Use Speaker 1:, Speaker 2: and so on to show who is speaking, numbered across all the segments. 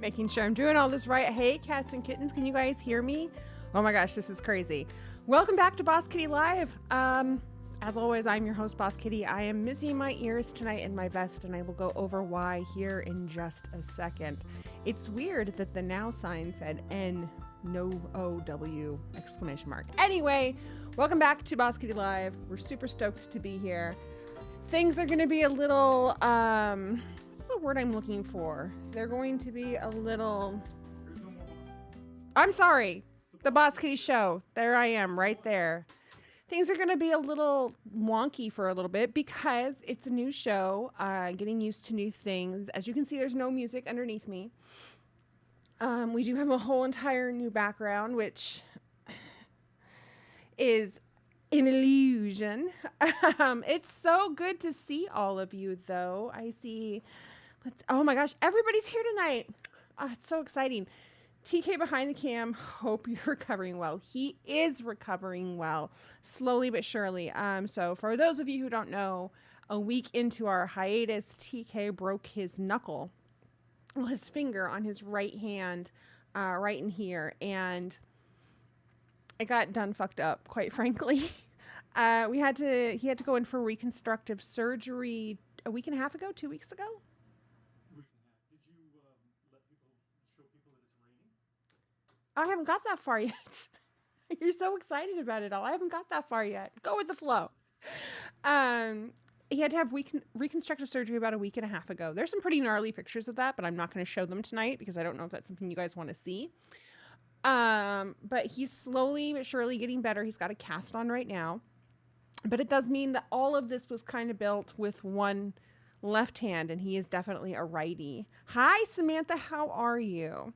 Speaker 1: Making sure I'm doing all this right. Hey, cats and kittens, can you guys hear me? Oh my gosh, this is crazy. Welcome back to Boss Kitty Live. As always, I'm your host, Boss Kitty. I am missing my ears tonight in my vest, and I will go over why here in just a second. It's weird that the now sign said N, no O-W, exclamation mark. Anyway, welcome back to Boss Kitty Live. We're super stoked to be here. Things are going to be a little, what's the word I'm looking for? They're going to be a little, I'm sorry, the Boss Kitty Show. There I am, right there. Things are going to be a little wonky for a little bit because it's a new show, getting used to new things. As you can see, there's no music underneath me. We do have a whole entire new background, which is an illusion. It's so good to see all of you, though. I see, oh my gosh, everybody's here tonight. Oh, it's so exciting. TK behind the cam, hope you're recovering well. He is recovering well, slowly but surely. So for those of you who don't know, a week into our hiatus, TK broke his knuckle, well, his finger on his right hand, right in here, and it got done fucked up, quite frankly. He had to go in for reconstructive surgery a week and a half ago, 2 weeks ago. I haven't got that far yet. You're so excited about it all. I haven't got that far yet. Go with the flow. He had to have reconstructive surgery about a week and a half ago. There's some pretty gnarly pictures of that, but I'm not going to show them tonight because I don't know if that's something you guys want to see. But he's slowly but surely getting better. He's got a cast on right now. But it does mean that all of this was kind of built with one left hand, and he is definitely a righty. Hi, Samantha. How are you?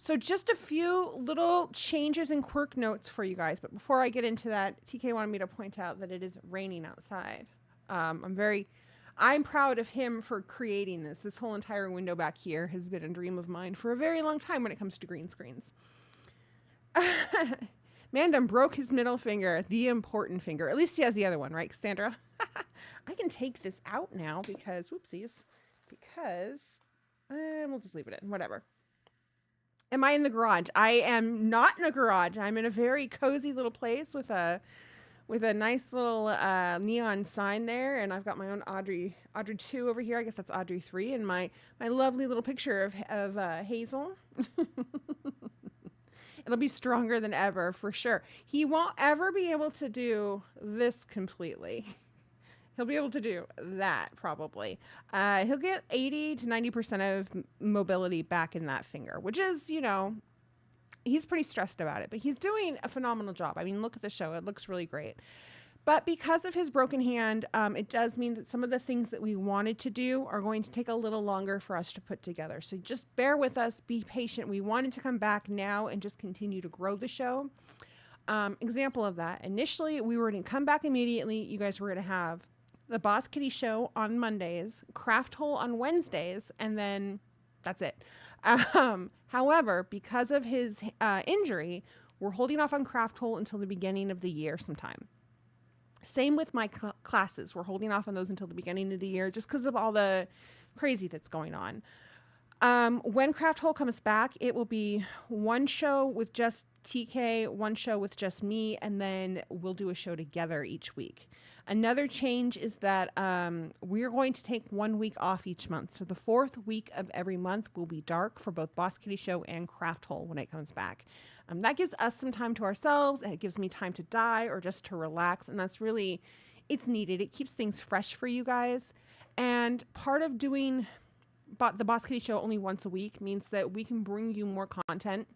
Speaker 1: So just a few little changes and quirk notes for you guys. But before I get into that, TK wanted me to point out that it is raining outside. I'm proud of him for creating this. This whole entire window back here has been a dream of mine for a very long time when it comes to green screens. Mandem broke his middle finger, the important finger. At least he has the other one, right, Cassandra? I can take this out now because, whoopsies, because we'll just leave it in, whatever. Am I in the garage? I am not in a garage. I'm in a very cozy little place with a nice little neon sign there, and I've got my own Audrey 2 over here. I guess that's Audrey 3, and my lovely little picture of Hazel. It'll be stronger than ever for sure. He won't ever be able to do this completely. He'll be able to do that probably. He'll get 80 to 90% of mobility back in that finger, which is, you know, he's pretty stressed about it, but he's doing a phenomenal job. I mean, look at the show. It looks really great. But because of his broken hand, it does mean that some of the things that we wanted to do are going to take a little longer for us to put together. So just bear with us, be patient. We wanted to come back now and just continue to grow the show. Example of that, initially we were going to come back immediately. You guys were going to have the Boss Kitty Show on Mondays, Craft Hole on Wednesdays, and then that's it. However, because of his injury, we're holding off on Craft Hole until the beginning of the year sometime. Same with my classes. We're holding off on those until the beginning of the year just because of all the crazy that's going on. When Craft Hole comes back, it will be one show with just TK, one show with just me, and then we'll do a show together each week. Another change is that we're going to take 1 week off each month. So the fourth week of every month will be dark for both Boss Kitty Show and Craft Hole when it comes back. That gives us some time to ourselves. It gives me time to die or just to relax. And that's really, it's needed. It keeps things fresh for you guys. And part of doing the Boss Kitty Show only once a week means that we can bring you more content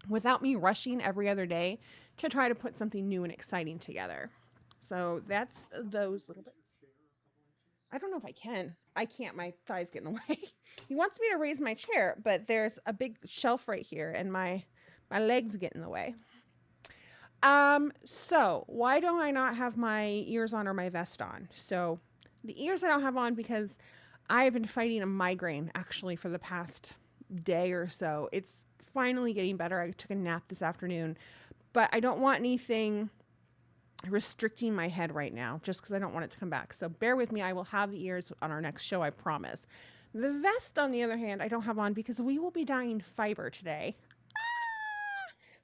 Speaker 1: without me rushing every other day to try to put something new and exciting together. So that's those little bits. I don't know if I can. I can't. My thighs get in the way. He wants me to raise my chair, but there's a big shelf right here and my legs get in the way. So why don't I not have my ears on or my vest on? So the ears I don't have on because I've been fighting a migraine actually for the past day or so. It's finally getting better. I took a nap this afternoon, but I don't want anything restricting my head right now just because I don't want it to come back. So bear with me. I will have the ears on our next show, I promise. The vest, on the other hand, I don't have on because we will be dyeing fiber today.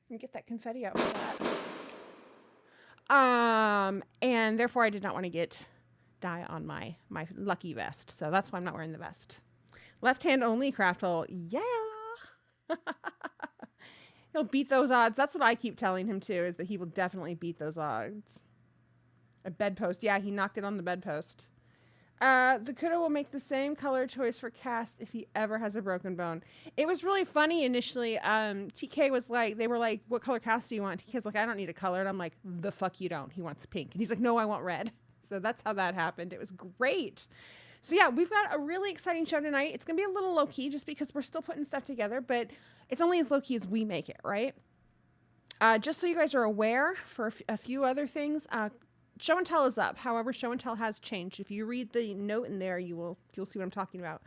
Speaker 1: Let me get that confetti out for that. And therefore I did not want to get dye on my lucky vest. So that's why I'm not wearing the vest. Left hand only, craft hole. Yeah. He'll beat those odds. That's what I keep telling him too, is that he will definitely beat those odds. A bedpost. Yeah, he knocked it on the bedpost. The Kudo will make the same color choice for cast if he ever has a broken bone. It was really funny initially. TK was like, they were like, what color cast do you want? TK's like, I don't need a color. And I'm like, the fuck you don't. He wants pink. And he's like, no, I want red. So that's how that happened. It was great. So yeah, we've got a really exciting show tonight. It's going to be a little low-key just because we're still putting stuff together, but it's only as low-key as we make it, right? Just so you guys are aware, for a few other things, show and tell is up. However, show and tell has changed. If you read the note in there, you'll see what I'm talking about.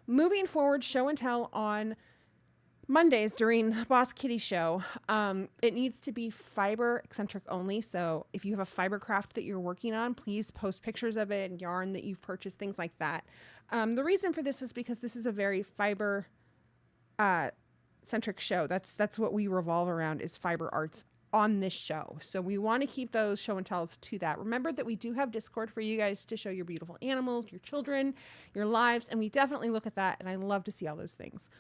Speaker 1: Moving forward, show and tell on Mondays during Boss Kitty show, it needs to be fiber eccentric only. So if you have a fiber craft that you're working on, please post pictures of it and yarn that you've purchased, things like that. The reason for this is because this is a very fiber centric show. That's what we revolve around, is fiber arts on this show. So we want to keep those show and tells to that. Remember that we do have Discord for you guys to show your beautiful animals, your children, your lives, and we definitely look at that, and I love to see all those things.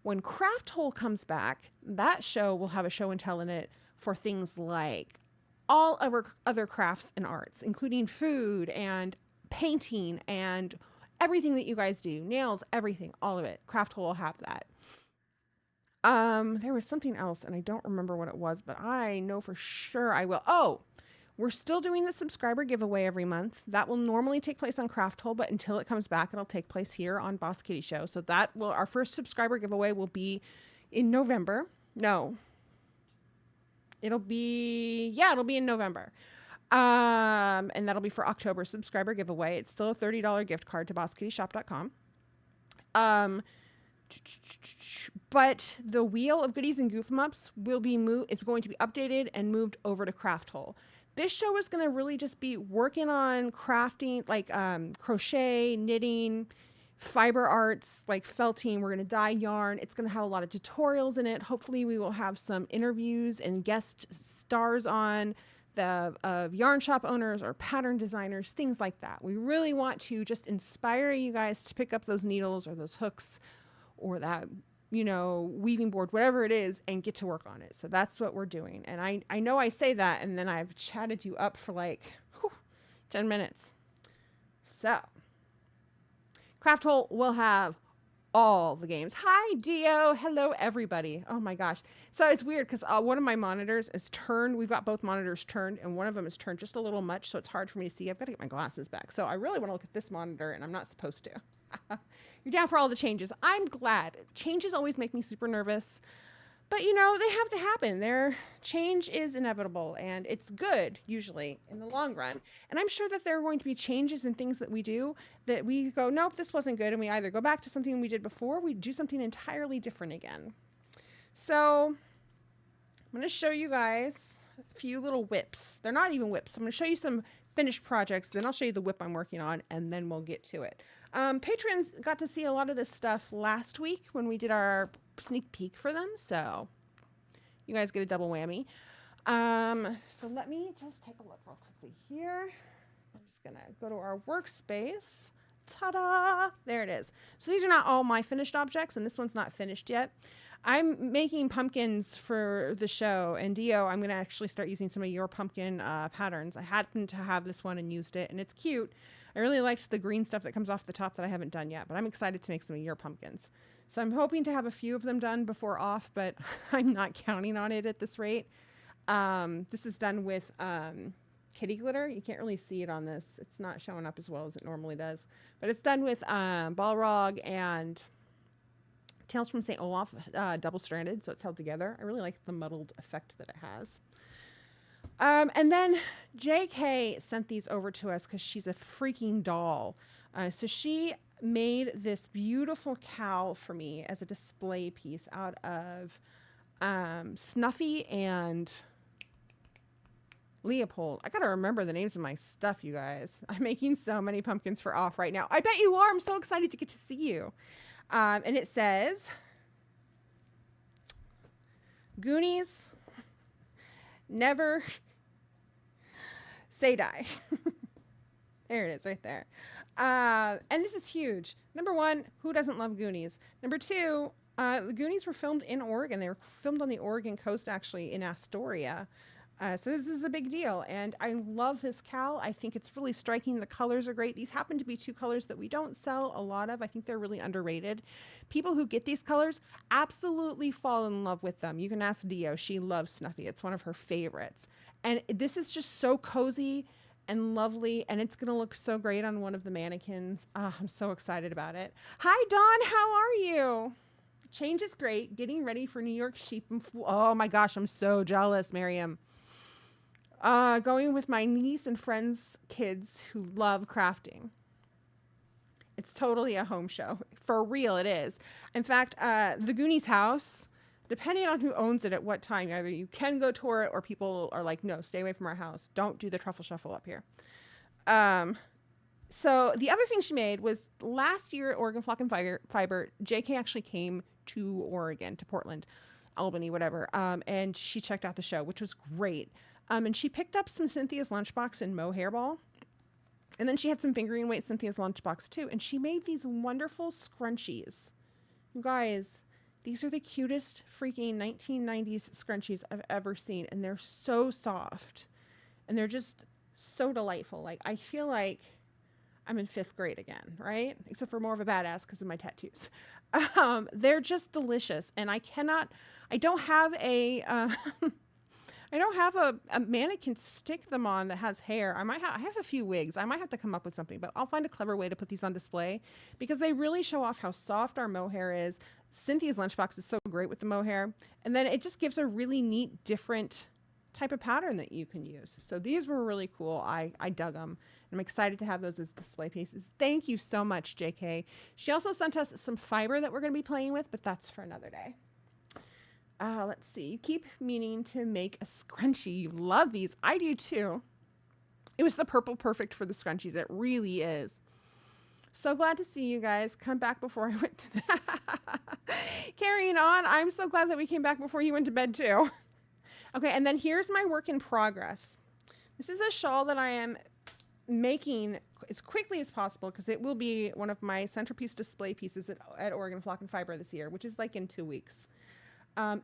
Speaker 1: When Craft Hole comes back, that show will have a show and tell in it for things like all of our other crafts and arts, including food and painting and everything that you guys do, nails, everything, all of it. Craft Hole will have that. There was something else and I don't remember what it was, but I know for sure I will. Oh, we're still doing the subscriber giveaway every month. That will normally take place on Craft Hole, but until it comes back, it'll take place here on Boss Kitty Show. So that will, our first subscriber giveaway will be in November. No, it'll be in November. And that'll be for October subscriber giveaway. It's still a $30 gift card to bosskittyshop.com. But the wheel of goodies and goof 'em ups will be it's going to be updated and moved over to Craft Hole. This show is going to really just be working on crafting, like crochet, knitting, fiber arts, like felting. We're going to dye yarn. It's going to have a lot of tutorials in it. Hopefully we will have some interviews and guest stars on the yarn shop owners or pattern designers, things like that. We really want to just inspire you guys to pick up those needles or those hooks or that, weaving board, whatever it is, and get to work on it. So that's what we're doing. And I know I say that, and then I've chatted you up for like 10 minutes. So Craft Hole will have all the games. Hi, Dio. Hello, everybody. Oh my gosh. So it's weird because one of my monitors is turned. We've got both monitors turned, and one of them is turned just a little much, so it's hard for me to see. I've got to get my glasses back. So I really want to look at this monitor, and I'm not supposed to. You're down for all the changes. I'm glad. Changes always make me super nervous. But, they have to happen. Change is inevitable, and it's good, usually, in the long run. And I'm sure that there are going to be changes in things that we do that we go, nope, this wasn't good, and we either go back to something we did before, we do something entirely different again. So I'm going to show you guys a few little whips. They're not even whips. I'm going to show you some finished projects, then I'll show you the whip I'm working on, and then we'll get to it. Patrons got to see a lot of this stuff last week when we did our sneak peek for them, so you guys get a double whammy. So let me just take a look real quickly here. I'm just gonna go to our workspace. Ta-da! There it is. So these are not all my finished objects, and this one's not finished yet. I'm making pumpkins for the show, and Dio, I'm going to actually start using some of your pumpkin patterns. I happened to have this one and used it, and it's cute. I really liked the green stuff that comes off the top that I haven't done yet, but I'm excited to make some of your pumpkins. So I'm hoping to have a few of them done before off, but I'm not counting on it at this rate. This is done with kitty glitter. You can't really see it on this. It's not showing up as well as it normally does, but it's done with Balrog and Tales from St. Olaf, double-stranded, so it's held together. I really like the muddled effect that it has. And then JK sent these over to us because she's a freaking doll. So she made this beautiful cowl for me as a display piece out of Snuffy and Leopold. I gotta remember the names of my stuff, you guys. I'm making so many pumpkins for off right now. I bet you are. I'm so excited to get to see you. And it says Goonies, never say die. There it is right there. And this is huge. Number one, who doesn't love Goonies? Number two, the Goonies were filmed in Oregon. They were filmed on the Oregon coast, actually, in Astoria. So this is a big deal, and I love this cowl. I think it's really striking. The colors are great. These happen to be two colors that we don't sell a lot of. I think they're really underrated. People who get these colors absolutely fall in love with them. You can ask Dio. She loves Snuffy. It's one of her favorites. And this is just so cozy and lovely, and it's going to look so great on one of the mannequins. I'm so excited about it. Hi, Dawn. How are you? Change is great. Getting ready for New York sheep and oh my gosh, I'm so jealous, Miriam. Going with my niece and friends' kids who love crafting. It's totally a home show. For real, it is. In fact, the Goonies house, depending on who owns it at what time, either you can go tour it or people are like, no, stay away from our house. Don't do the truffle shuffle up here. So the other thing she made was last year at Oregon Flock and Fiber, JK actually came to Oregon, to Portland, Albany, whatever. And she checked out the show, which was great. And she picked up some Cynthia's Lunchbox and Mohair Ball. And then she had some fingering weight Cynthia's Lunchbox too. And she made these wonderful scrunchies. You guys, these are the cutest freaking 1990s scrunchies I've ever seen. And they're so soft. And they're just so delightful. Like, I feel like I'm in 5th grade again, right? Except for more of a badass because of my tattoos. They're just delicious. And I don't have a... I don't have a mannequin to stick them on that has hair. I have a few wigs. I might have to come up with something, but I'll find a clever way to put these on display because they really show off how soft our mohair is. Cynthia's Lunchbox is so great with the mohair. And then it just gives a really neat, different type of pattern that you can use. So these were really cool. I dug them. I'm excited to have those as display pieces. Thank you so much, JK. She also sent us some fiber that we're going to be playing with, but that's for another day. Let's see. You keep meaning to make a scrunchie. You love these. I do too. It was the purple perfect for the scrunchies. It really is. So glad to see you guys. Come back before I went to that. Carrying on. I'm so glad that we came back before you went to bed too. Okay, and then here's my work in progress. This is a shawl that I am making as quickly as possible because it will be one of my centerpiece display pieces at Oregon Flock and Fiber this year, which is like in 2 weeks.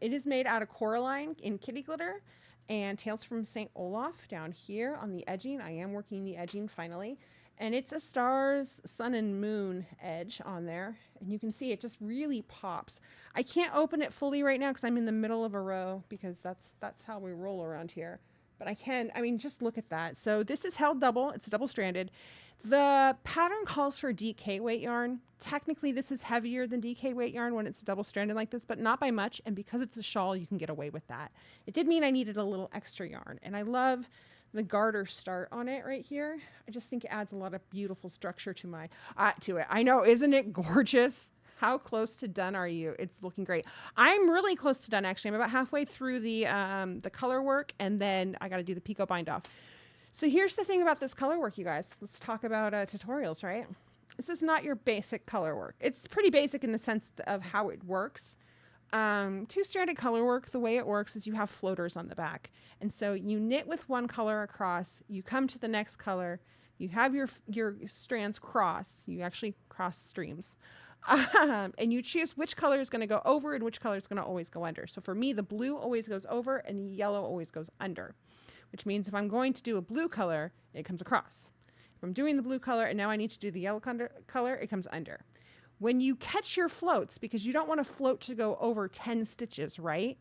Speaker 1: It is made out of Coraline in kitty glitter and Tales from St. Olaf down here on the edging. I am working the edging finally. And it's a stars, sun, and moon edge on there. And you can see it just really pops. I can't open it fully right now because I'm in the middle of a row because that's how we roll around here. But I can, just look at that. So this is held double. It's double-stranded. The pattern calls for DK weight yarn. Technically, this is heavier than DK weight yarn when it's double-stranded like this, but not by much. And because it's a shawl, you can get away with that. It did mean I needed a little extra yarn. And I love the garter start on it right here. I just think it adds a lot of beautiful structure to it. I know, isn't it gorgeous? How close to done are you? It's looking great. I'm really close to done, actually. I'm about halfway through the color work, and then I got to do the picot bind off. So here's the thing about this color work, you guys. Let's talk about tutorials, right? This is not your basic color work. It's pretty basic in the sense of how it works. Two-stranded color work, the way it works is you have floaters on the back. And so you knit with one color across, you come to the next color, you have your strands cross, you actually cross streams. And you choose which color is going to go over and which color is going to always go under. So for me, the blue always goes over and the yellow always goes under, which means if I'm going to do a blue color, it comes across. If I'm doing the blue color and now I need to do the yellow color, it comes under. When you catch your floats, because you don't want a float to go over 10 stitches, right?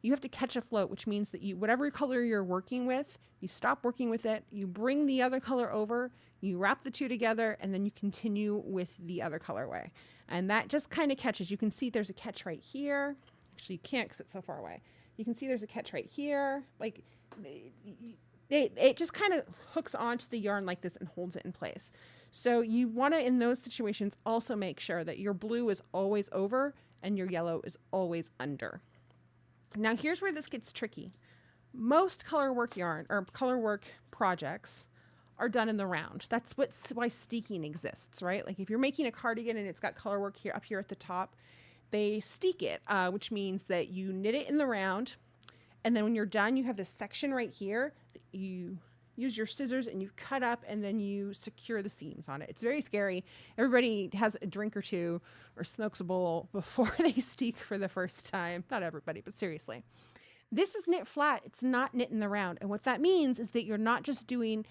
Speaker 1: You have to catch a float, which means that whatever color you're working with, you stop working with it, you bring the other color over, you wrap the two together, and then you continue with the other colorway. And that just kind of catches. You can see there's a catch right here. Actually, you can't because it's so far away. You can see there's a catch right here. Like, it just kind of hooks onto the yarn like this and holds it in place. So you want to, in those situations, also make sure that your blue is always over and your yellow is always under. Now here's where this gets tricky. most color work yarn or color work projects are done in the round. That's why steeking exists, right? Like if you're making a cardigan and it's got color work here up here at the top, they steek it, which means that you knit it in the round, and then when you're done, you have this section right here that you use your scissors and you cut up, and then you secure the seams on it. It's very scary. Everybody has a drink or two or smokes a bowl before they steek for the first time. Not everybody, but seriously. This is knit flat. It's not knit in the round. And what that means is that you're not just doing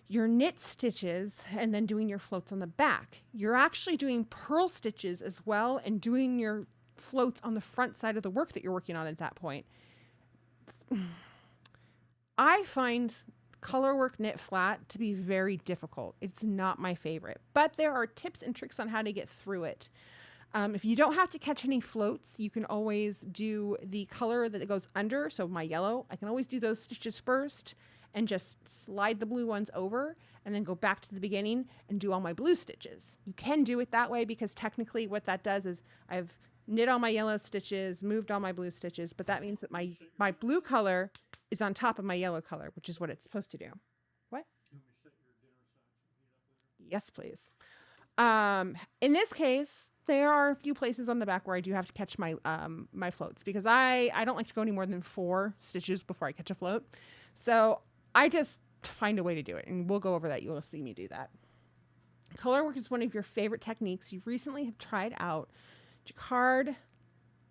Speaker 1: your knit stitches and then doing your floats on the back. You're actually doing purl stitches as well and doing your floats on the front side of the work that you're working on at that point. I find color work knit flat to be very difficult. It's not my favorite, but there are tips and tricks on how to get through it. If you don't have to catch any floats, you can always do the color that it goes under. So my yellow, I can always do those stitches first and just slide the blue ones over and then go back to the beginning and do all my blue stitches. You can do it that way because technically what that does is I've knit all my yellow stitches, moved all my blue stitches, but that means that my blue color is on top of my yellow color, which is what it's supposed to do. What? Yes, please. In this case, there are a few places on the back where I do have to catch my my floats because I don't like to go any more than 4 stitches before I catch a float. So I just find a way to do it, and we'll go over that. You'll see me do that. Color work is one of your favorite techniques. You recently have tried out jacquard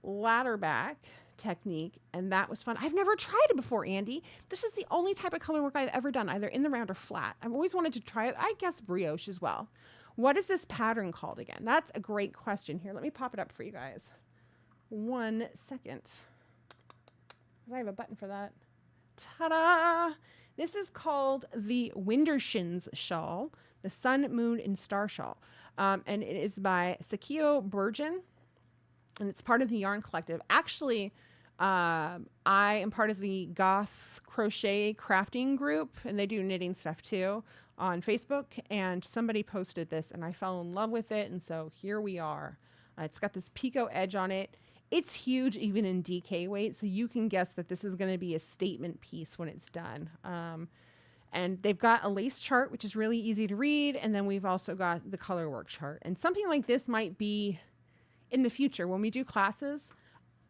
Speaker 1: ladder back technique, and that was fun. I've never tried it before, Andy. This is the only type of color work I've ever done, either in the round or flat. I've always wanted to try it. I guess brioche as well. What is this pattern called again? That's a great question. Here, let me pop it up for you guys. 1 second. I have a button for that. Ta-da! This is called the Wintershins shawl, the Sun, Moon, and Star shawl. And it is by Sakio Burgeon, and it's part of the Yarn Collective. Actually, I am part of the Goth Crochet crafting group, and they do knitting stuff too on Facebook, and somebody posted this, and I fell in love with it, and so here we are. It's got this picot edge on it. It's huge even in DK weight, so you can guess that this is going to be a statement piece when it's done. And they've got a lace chart, which is really easy to read, and then we've also got the color work chart. And something like this might be in the future when we do classes.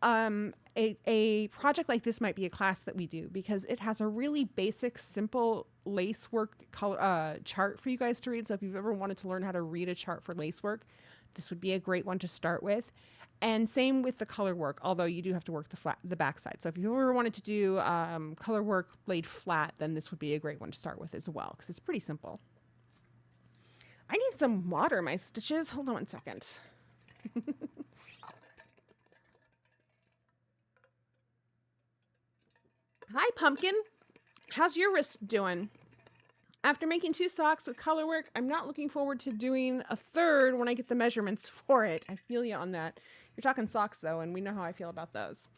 Speaker 1: A project like this might be a class that we do because it has a really basic, simple lace work color, chart for you guys to read. So if you've ever wanted to learn how to read a chart for lace work, this would be a great one to start with. And same with the color work, although you do have to work the back side. So if you ever wanted to do color work laid flat, then this would be a great one to start with as well because it's pretty simple. I need some water in my stitches. Hold on 1 second. Hi, Pumpkin. How's your wrist doing? After making 2 socks with color work, I'm not looking forward to doing a third when I get the measurements for it. I feel you on that. You're talking socks, though, and we know how I feel about those.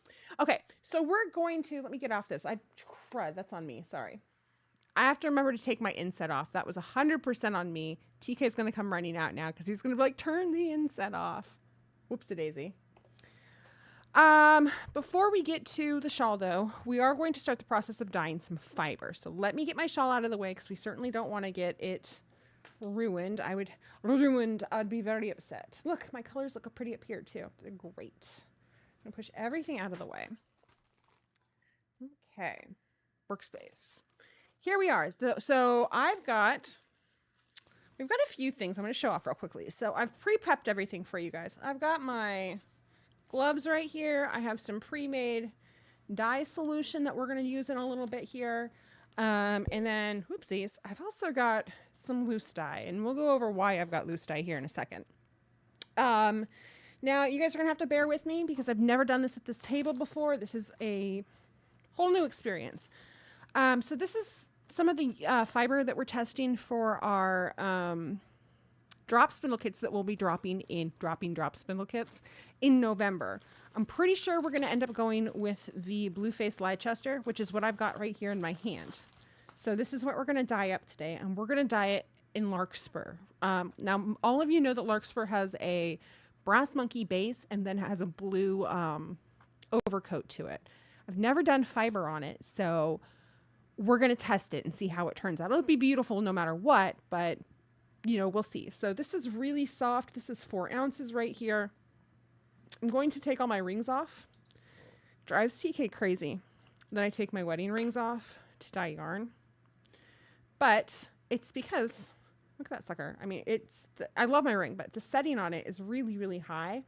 Speaker 1: Okay, so we're going to, let me get off this. Crud, that's on me. Sorry. I have to remember to take my inset off. That was 100% on me. TK is going to come running out now because he's going to be like, turn the inset off. Whoops-a-daisy. Before we get to the shawl, though, we are going to start the process of dyeing some fiber. So let me get my shawl out of the way because we certainly don't want to get it ruined. I'd be very upset. Look, my colors look pretty up here too. They're great. I'm going to push everything out of the way. Okay. Workspace. Here we are. So we've got a few things I'm going to show off real quickly. So I've pre-prepped everything for you guys. I've got my gloves right here. I have some pre-made dye solution that we're going to use in a little bit here. And then, whoopsies, I've also got some loose dye, and we'll go over why I've got loose dye here in a second. Now, you guys are going to have to bear with me because I've never done this at this table before. This is a whole new experience. So this is some of the fiber that we're testing for our drop spindle kits that we'll be dropping drop spindle kits in November. I'm pretty sure we're going to end up going with the Blueface Leicester, which is what I've got right here in my hand. So this is what we're going to dye up today, and we're going to dye it in Larkspur. Now, all of you know that Larkspur has a brass monkey base and then has a blue overcoat to it. I've never done fiber on it, so we're going to test it and see how it turns out. It'll be beautiful no matter what, but you know, we'll see. So this is really soft. This is 4 ounces right here. I'm going to take all my rings off. Drives TK crazy. Then I take my wedding rings off to dye yarn. But it's because, look at that sucker. I mean, I love my ring, but the setting on it is really, really high.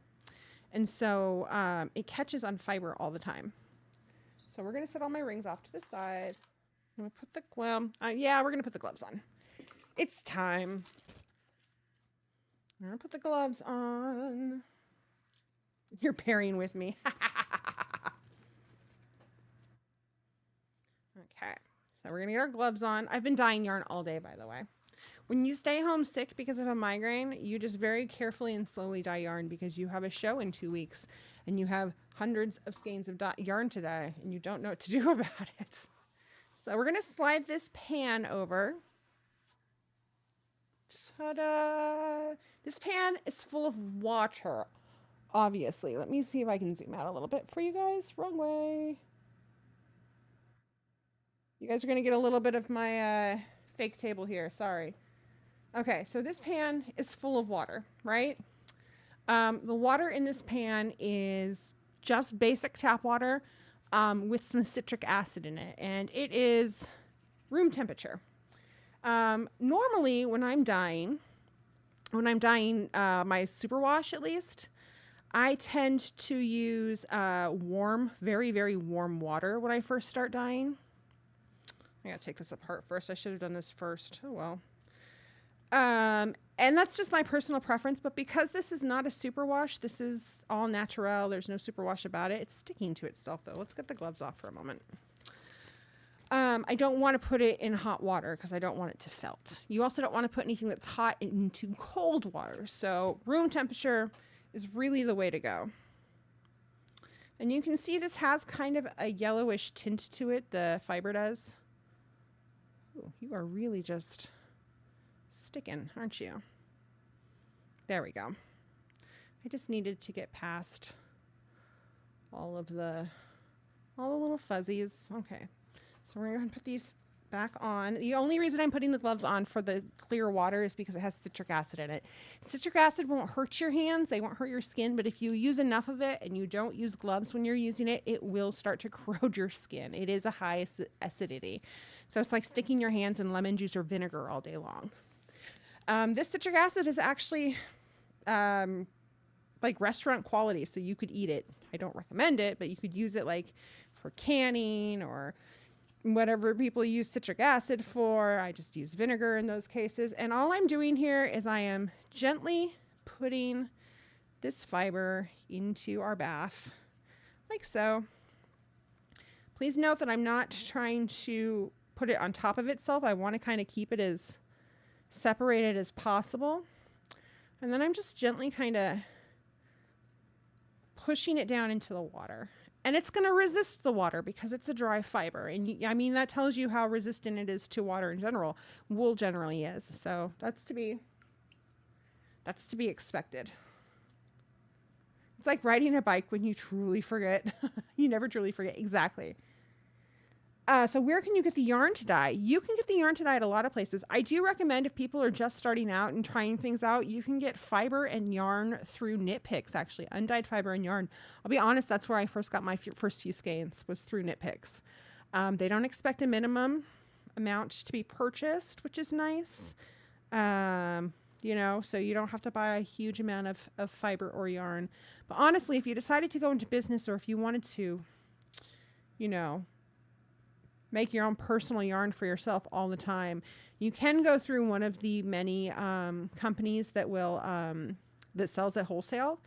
Speaker 1: And so it catches on fiber all the time. So we're going to set all my rings off to the side. I'm going to put yeah, we're going to put the gloves on. It's time. I'm going to put the gloves on. You're pairing with me. Okay, so we're going to get our gloves on. I've been dyeing yarn all day, by the way. When you stay home sick because of a migraine, you just very carefully and slowly dye yarn because you have a show in 2 weeks and you have hundreds of skeins of yarn to dye and you don't know what to do about it. So we're going to slide this pan over. Ta-da! This pan is full of water, obviously. Let me see if I can zoom out a little bit for you guys. Wrong way. You guys are going to get a little bit of my fake table here. Sorry. Okay, so this pan is full of water, right? The water in this pan is just basic tap water with some citric acid in it, and it is room temperature. Normally, when I'm dyeing my superwash at least, I tend to use warm, very, very warm water when I first start dyeing. I gotta take this apart first. I should have done this first. Oh well. And that's just my personal preference, but because this is not a superwash, this is all natural. There's no superwash about it. It's sticking to itself though. Let's get the gloves off for a moment. I don't want to put it in hot water because I don't want it to felt. You also don't want to put anything that's hot into cold water. So room temperature is really the way to go. And you can see this has kind of a yellowish tint to it, the fiber does. Ooh, you are really just sticking, aren't you? There we go. I just needed to get past all the little fuzzies. Okay. So we're going to put these back on. The only reason I'm putting the gloves on for the clear water is because it has citric acid in it. Citric acid won't hurt your hands. They won't hurt your skin. But if you use enough of it and you don't use gloves when you're using it, it will start to corrode your skin. It is a high acidity. So it's like sticking your hands in lemon juice or vinegar all day long. This citric acid is actually like restaurant quality. So you could eat it. I don't recommend it, but you could use it like for canning or whatever people use citric acid for. I just use vinegar in those cases. And all I'm doing here is I am gently putting this fiber into our bath like so. Please note that I'm not trying to put it on top of itself. I want to kind of keep it as separated as possible. And then I'm just gently kind of pushing it down into the water. And it's going to resist the water because it's a dry fiber. And I mean, that tells you how resistant it is to water in general. Wool generally is. So that's to be expected. It's like riding a bike when you truly forget. You never truly forget. Exactly. So where can you get the yarn to dye? You can get the yarn to dye at a lot of places. I do recommend if people are just starting out and trying things out, you can get fiber and yarn through Knit Picks, actually. Undyed fiber and yarn. I'll be honest, that's where I first got my first few skeins, was through Knit Picks. They don't expect a minimum amount to be purchased, which is nice. You know, so you don't have to buy a huge amount of fiber or yarn. But honestly, if you decided to go into business or if you wanted to, you know, make your own personal yarn for yourself all the time, you can go through one of the many companies that will that sells at wholesale.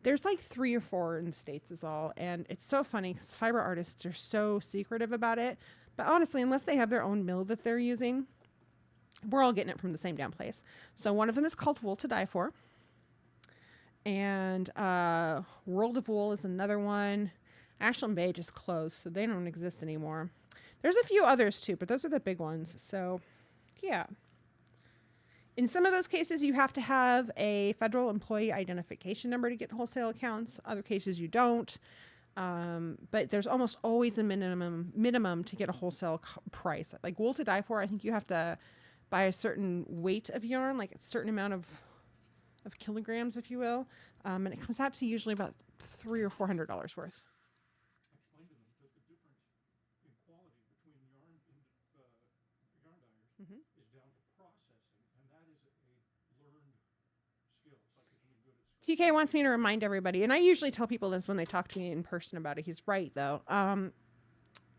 Speaker 1: There's like 3 or 4 in the States is all. And it's so funny because fiber artists are so secretive about it. But honestly, unless they have their own mill that they're using, we're all getting it from the same damn place. So one of them is called Wool to Dye For. And World of Wool is another one. Ashland Bay just closed, so they don't exist anymore. There's a few others too, but those are the big ones. So, yeah. In some of those cases, you have to have a federal employee identification number to get wholesale accounts. Other cases, you don't. But there's almost always a minimum to get a wholesale price. Like wool to dye for, I think you have to buy a certain weight of yarn, like a certain amount of kilograms, if you will, and it comes out to usually about $300 or $400 worth.
Speaker 2: Explain to them that the difference in quality between yarn and yarn dyers is down to processing, and that is a learned skill. It's like becoming good at school.
Speaker 1: TK wants me to remind everybody, and I usually tell people this when they talk to me in person about it. He's right, though.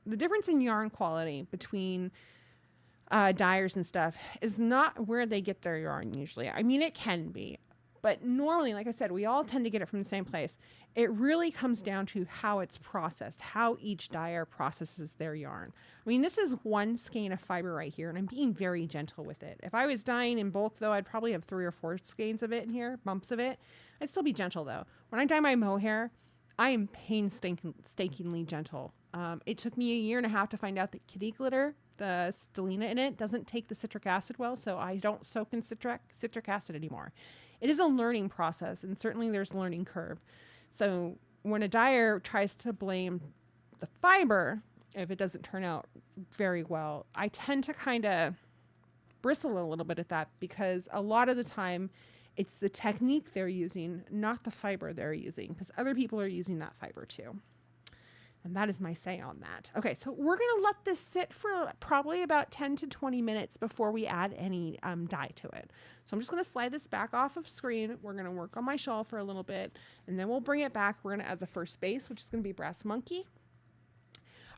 Speaker 1: The difference in yarn quality between dyers and stuff is not where they get their yarn usually. I mean, it can be. But normally, like I said, we all tend to get it from the same place. It really comes down to how it's processed, how each dyer processes their yarn. I mean, this is one skein of fiber right here, and I'm being very gentle with it. If I was dyeing in bulk, though, I'd probably have 3 or 4 skeins of it in here, bumps of it. I'd still be gentle, though. When I dye my mohair, I am painstakingly gentle. It took me 1.5 years to find out that kitty glitter, the stellina in it, doesn't take the citric acid well, so I don't soak in citric acid anymore. It is a learning process, and certainly there's a learning curve. So when a dyer tries to blame the fiber, if it doesn't turn out very well, I tend to kind of bristle a little bit at that, because a lot of the time it's the technique they're using, not the fiber they're using, because other people are using that fiber too. And that is my say on that. Okay, so we're going to let this sit for probably about 10 to 20 minutes before we add any dye to it. So I'm just going to slide this back off of screen. We're going to work on my shawl for a little bit, and then we'll bring it back. We're going to add the first base, which is going to be Brass Monkey.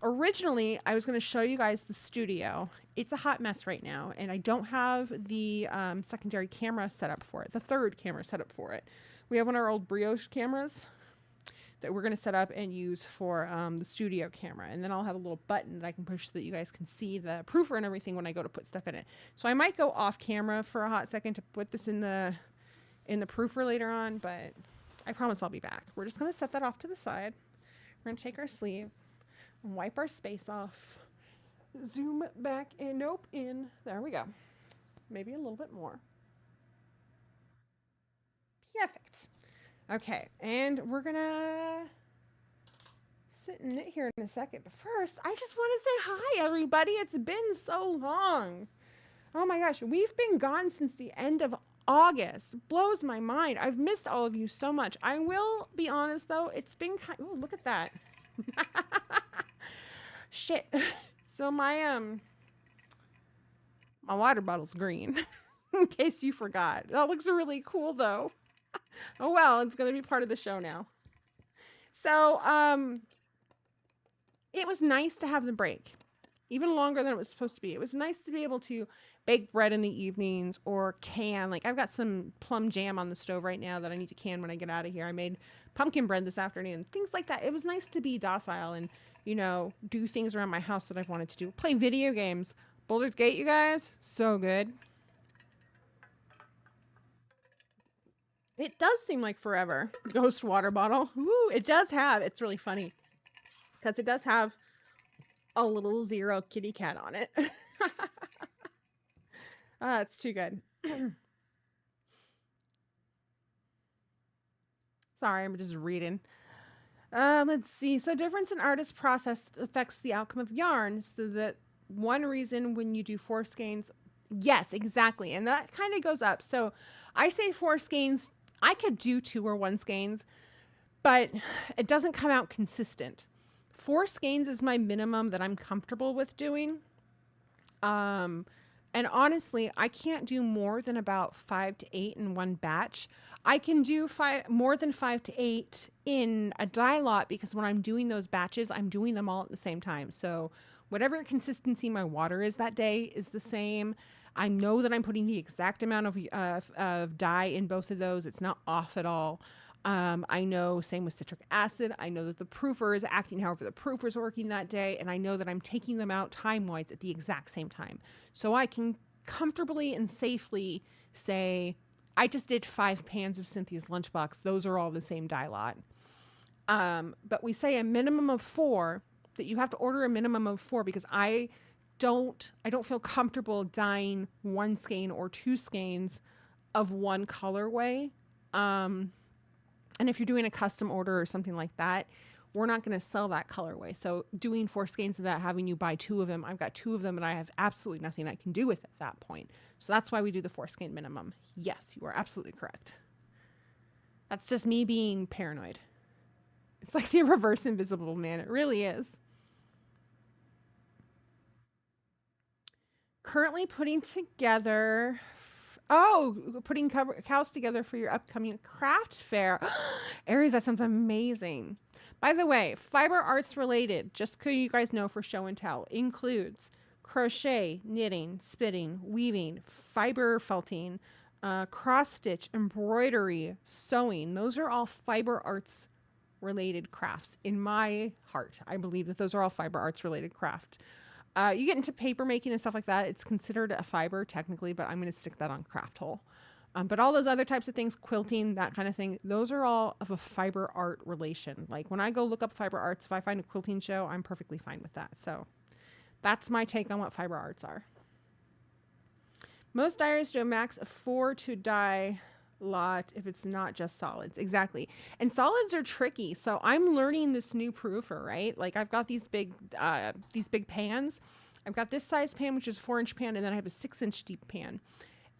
Speaker 1: Originally, I was going to show you guys the studio. It's a hot mess right now, and I don't have the secondary camera set up for it, the third camera set up for it. We have one of our old brioche cameras that we're going to set up and use for the studio camera. And then I'll have a little button that I can push so that you guys can see the proofer and everything when I go to put stuff in it. So I might go off camera for a hot second to put this in the proofer later on, but I promise I'll be back. We're just going to set that off to the side. We're going to take our sleeve and wipe our space off. Zoom back in. Nope, in. There we go. Maybe a little bit more. Perfect. Okay, and we're gonna sit and knit here in a second. But first, I just want to say hi, everybody. It's been so long. Oh my gosh, we've been gone since the end of August. It blows my mind. I've missed all of you so much. I will be honest, though. It's been kind. Oh, look at that. Shit. So my water bottle's green. In case you forgot. That looks really cool, though. Oh well, it's going to be part of the show now. So, it was nice to have the break, even longer than it was supposed to be. It was nice to be able to bake bread in the evenings or can. Like, I've got some plum jam on the stove right now that I need to can when I get out of here. I made pumpkin bread this afternoon, things like that. It was nice to be docile and, you know, do things around my house that I've wanted to do. Play video games. Baldur's Gate, you guys, so good. It does seem like forever. Ghost water bottle. Ooh, it does have. It's really funny because it does have a little zero kitty cat on it. Ah, it's too good. Sorry, I'm just reading. Let's see. So difference in artist process affects the outcome of yarn. So that one reason when you do 4 skeins, yes, exactly. And that kind of goes up. So I say 4 skeins. I could do 2 or 1 skeins, but it doesn't come out consistent. 4 skeins is my minimum that I'm comfortable with doing. And honestly, I can't do more than about 5 to 8 in one batch. I can do more than 5 to 8 in a dye lot because when I'm doing those batches, I'm doing them all at the same time. So whatever consistency my water is that day is the same. I know that I'm putting the exact amount of dye in both of those. It's not off at all. I know, same with citric acid. I know that the proofer is acting however the proofer is working that day. And I know that I'm taking them out time-wise at the exact same time. So I can comfortably and safely say, I just did 5 pans of Cynthia's Lunchbox. Those are all the same dye lot. But we say a minimum of 4, that you have to order a minimum of 4 because I don't feel comfortable dyeing 1 skein or 2 skeins of one colorway. And if you're doing a custom order or something like that, we're not going to sell that colorway. So doing 4 skeins of that, having you buy 2 of them, I've got 2 of them and I have absolutely nothing I can do with at that point. So that's why we do the 4 skein minimum. Yes, you are absolutely correct. That's just me being paranoid. It's like the reverse Invisible Man. It really is. Currently putting together, putting cows together for your upcoming craft fair. Aries, that sounds amazing. By the way, fiber arts related, just so you guys know for show and tell, includes crochet, knitting, spitting, weaving, fiber felting, cross stitch, embroidery, sewing. Those are all fiber arts related crafts. In my heart, I believe that those are all fiber arts related craft. You get into paper making and stuff like that, it's considered a fiber technically, but I'm going to stick that on craft hole. But all those other types of things, quilting, that kind of thing, those are all of a fiber art relation. Like when I go look up fiber arts, if I find a quilting show, I'm perfectly fine with that. So that's my take on what fiber arts are. Most dyers do a max of 4 to dye lot if it's not just solids. Exactly. And solids are tricky. So I'm learning this new proofer, right? Like I've got these big pans. I've got this size pan, which is 4-inch pan, and then I have a 6-inch deep pan.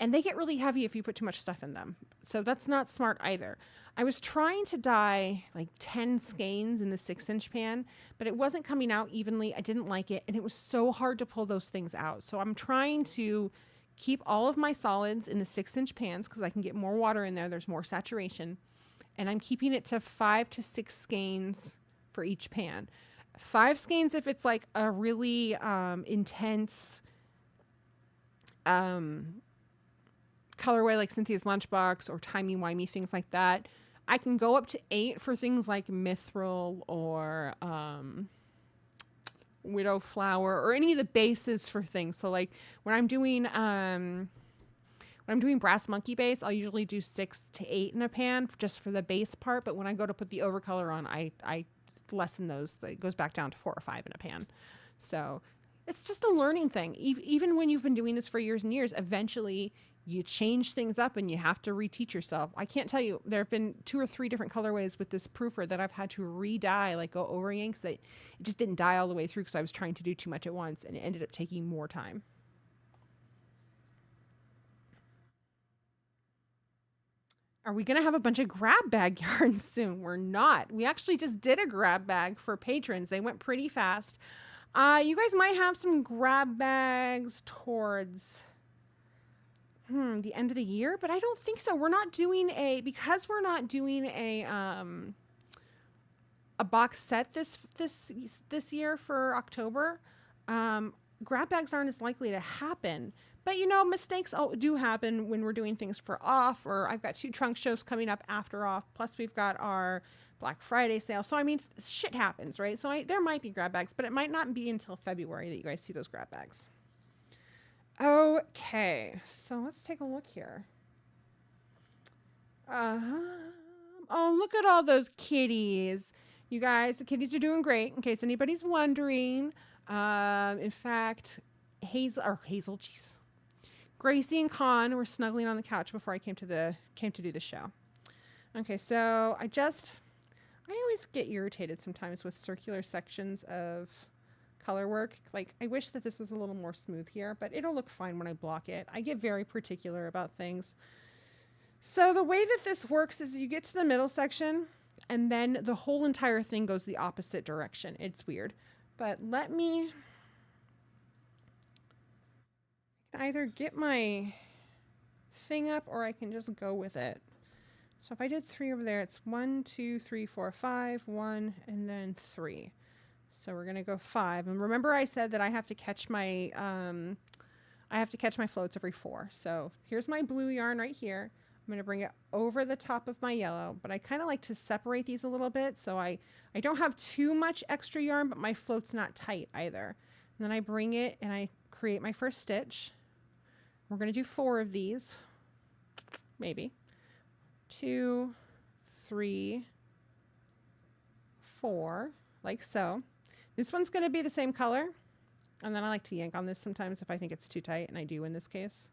Speaker 1: And they get really heavy if you put too much stuff in them. So that's not smart either. I was trying to dye like 10 skeins in the 6-inch pan, but it wasn't coming out evenly. I didn't like it. And it was so hard to pull those things out. So I'm trying to keep all of my solids in the 6-inch pans because I can get more water in there. There's more saturation. And I'm keeping it to 5 to 6 skeins for each pan. 5 skeins if it's like a really intense colorway like Cynthia's Lunchbox or timey-wimey, things like that. I can go up to 8 for things like mithril or widow flower or any of the bases for things. So like when I'm doing brass monkey base, I'll usually do 6 to 8 in a pan just for the base part. But when I go to put the overcolor on, I lessen those. It goes back down to 4 or 5 in a pan. So it's just a learning thing. Even when you've been doing this for years and years, eventually you change things up and you have to reteach yourself. I can't tell you, there have been 2 or 3 different colorways with this proofer that I've had to re-dye, like go over again, because it just didn't dye all the way through because I was trying to do too much at once and it ended up taking more time. Are we going to have a bunch of grab bag yarns soon? We're not. We actually just did a grab bag for patrons. They went pretty fast. You guys might have some grab bags towards the end of the year, but I don't think so. We're not doing because we're not doing a box set this year for October. Grab bags aren't as likely to happen. But, mistakes do happen when we're doing things for off, or I've got 2 trunk shows coming up after off. Plus, we've got our Black Friday sale. So, I mean, shit happens, right? So, there might be grab bags, but it might not be until February that you guys see those grab bags. Okay, so let's take a look here. Oh, look at all those kitties. You guys, the kitties are doing great, in case anybody's wondering. In fact, Hazel, jeez. Gracie and Con were snuggling on the couch before I came to do the show. Okay, so I always get irritated sometimes with circular sections of color work. Like, I wish that this was a little more smooth here, but it'll look fine when I block it. I get very particular about things. So the way that this works is you get to the middle section and then the whole entire thing goes the opposite direction. It's weird, but let me either get my thing up or I can just go with it. So if I did 3 over there, it's 1, 2, 3, 4, 5, 1, and then 3. So we're gonna go 5. And remember I said that I have to catch my floats every 4. So here's my blue yarn right here. I'm gonna bring it over the top of my yellow, but I kind of like to separate these a little bit so I don't have too much extra yarn, but my float's not tight either. And then I bring it and I create my first stitch. We're gonna do 4 of these, maybe. 2, 3, 4, like so. This one's going to be the same color, and then I like to yank on this sometimes if I think it's too tight, and I do in this case.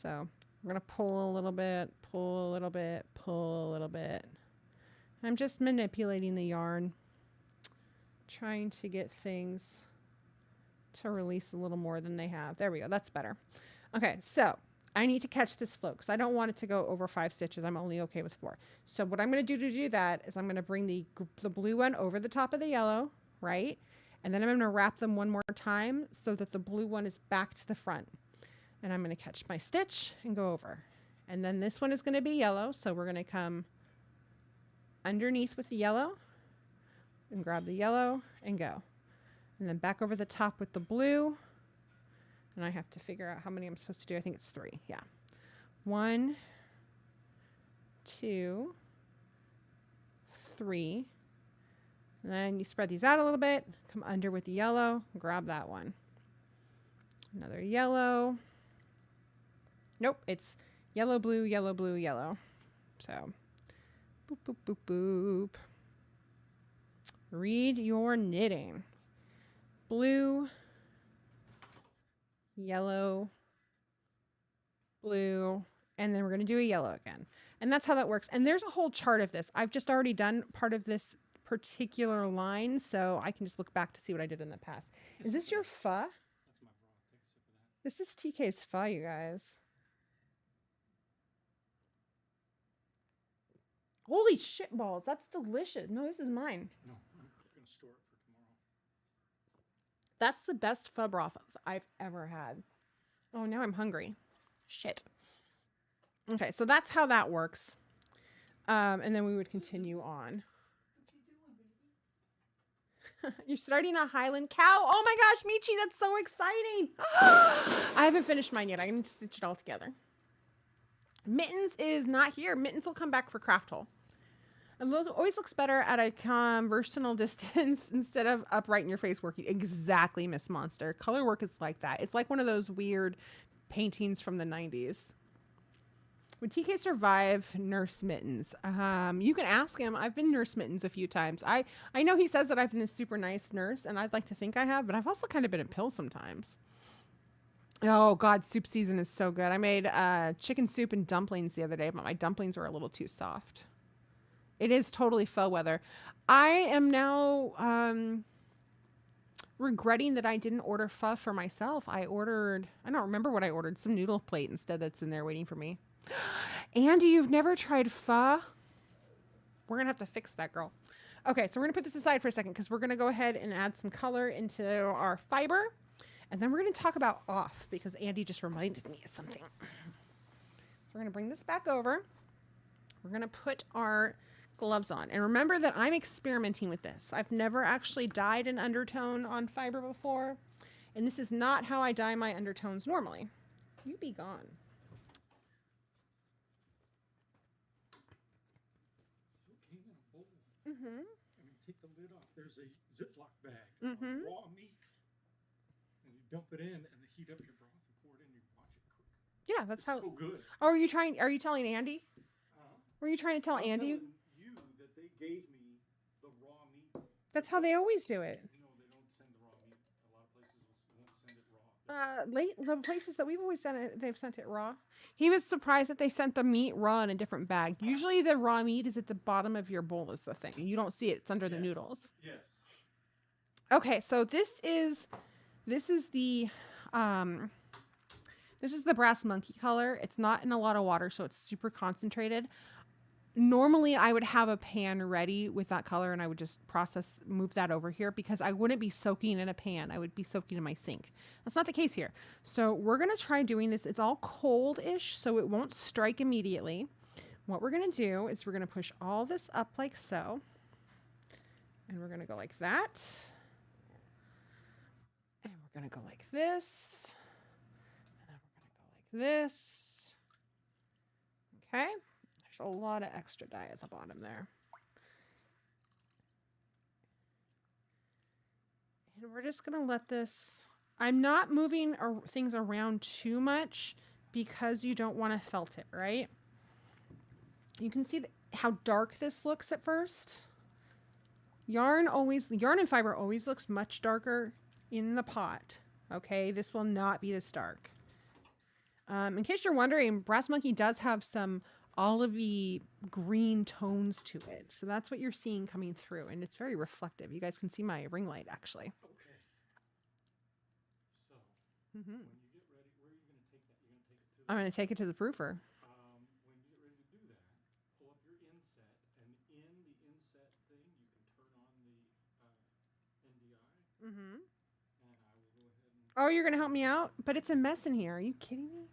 Speaker 1: So I'm going to pull a little bit, pull a little bit, pull a little bit. I'm just manipulating the yarn. Trying to get things to release a little more than they have. There we go. That's better. Okay, so I need to catch this float because I don't want it to go over 5 stitches. I'm only okay with 4. So what I'm going to do that is I'm going to bring the blue one over the top of the yellow, right? And then I'm going to wrap them one more time so that the blue one is back to the front. And I'm going to catch my stitch and go over. And then this one is going to be yellow, so we're going to come underneath with the yellow and grab the yellow and go. And then back over the top with the blue. And I have to figure out how many I'm supposed to do. I think it's 3. Yeah. 1, 2, 3. And then you spread these out a little bit. Come under with the yellow. Grab that one. Another yellow. Nope. It's yellow, blue, yellow, blue, yellow. So, boop, boop, boop, boop. Read your knitting. Blue, yellow, blue, and then we're going to do a yellow again. And that's how that works. And there's a whole chart of this. I've just already done part of this particular line, so I can just look back to see what I did in the past. Is this your pho?
Speaker 2: That's my bra. Take a sip of that.
Speaker 1: This is TK's pho, you guys. Holy shit balls. That's delicious. No, this is mine.
Speaker 2: No, I'm going to store it for tomorrow.
Speaker 1: That's the best pho broth I've ever had. Oh, now I'm hungry. Shit. Okay, so that's how that works. And then we would continue on. You're starting a Highland cow? Oh my gosh, Michi, that's so exciting. I haven't finished mine yet. I need to stitch it all together. Mittens is not here. Mittens will come back for craft hole. It always looks better at a conversational distance instead of upright in your face working. Exactly, Miss Monster. Color work is like that. It's like one of those weird paintings from the 90s. Would TK survive Nurse Mittens? You can ask him. I've been Nurse Mittens a few times. I know he says that I've been a super nice nurse, and I'd like to think I have, but I've also kind of been a pill sometimes. Oh, God, soup season is so good. I made chicken soup and dumplings the other day, but my dumplings were a little too soft. It is totally faux weather. I am now regretting that I didn't order pho for myself. I don't remember what I ordered. Some noodle plate instead that's in there waiting for me. Andy, you've never tried pho? We're going to have to fix that, girl. Okay, so we're going to put this aside for a second because we're going to go ahead and add some color into our fiber. And then we're going to talk about off because Andy just reminded me of something. So we're going to bring this back over. We're going to put our gloves on. And remember that I'm experimenting with this. I've never actually dyed an undertone on fiber before. And this is not how I dye my undertones normally. You be gone.
Speaker 2: Mm-hmm. And you take the lid off. There's a Ziploc bag of raw meat. And you dump it in and heat up your broth and pour it in and you watch it cook.
Speaker 1: Yeah, that's
Speaker 2: it's so good.
Speaker 1: Oh, are you telling Andy? Were you trying to tell Andy?
Speaker 2: I'm telling you that they gave me the raw meat.
Speaker 1: That's how they always do it.
Speaker 2: No, they don't send the raw meat. A lot of places won't send it raw.
Speaker 1: The places that we've always done it, they've sent it raw. He was surprised that they sent the meat raw in a different bag. Usually the raw meat is at the bottom of your bowl is the thing. You don't see it. It's under the noodles.
Speaker 2: Yes.
Speaker 1: Okay, so this is the brass monkey color. It's not in a lot of water, so it's super concentrated. Normally I would have a pan ready with that color and I would just move that over here because I wouldn't be soaking in a pan. I would be soaking in my sink. That's not the case here. So we're going to try doing this. It's all cold-ish, so it won't strike immediately. What we're going to do is we're going to push all this up like so. And we're going to go like that. And we're going to go like this. And then we're going to go like this. Okay. A lot of extra dye at the bottom there. And we're just going to let this... I'm not moving things around too much because you don't want to felt it, right? You can see how dark this looks at first. Yarn and fiber always looks much darker in the pot. Okay, this will not be this dark. In case you're wondering, Brass Monkey does have some olivey green tones to it. So that's what you're seeing coming through, and it's very reflective. You guys can see my ring light actually.
Speaker 2: Okay. So,
Speaker 1: Mm-hmm.
Speaker 2: when you get ready, where are you going to take that? You're going to take it to the...
Speaker 1: I'm going to take it to the proofer.
Speaker 2: When you get ready to do that, pull up your inset, and in the inset thing, you can turn on the NDI,
Speaker 1: Mm-hmm.
Speaker 2: and I will go ahead and...
Speaker 1: Oh, you're going to help me out? But it's a mess in here. Are you kidding me?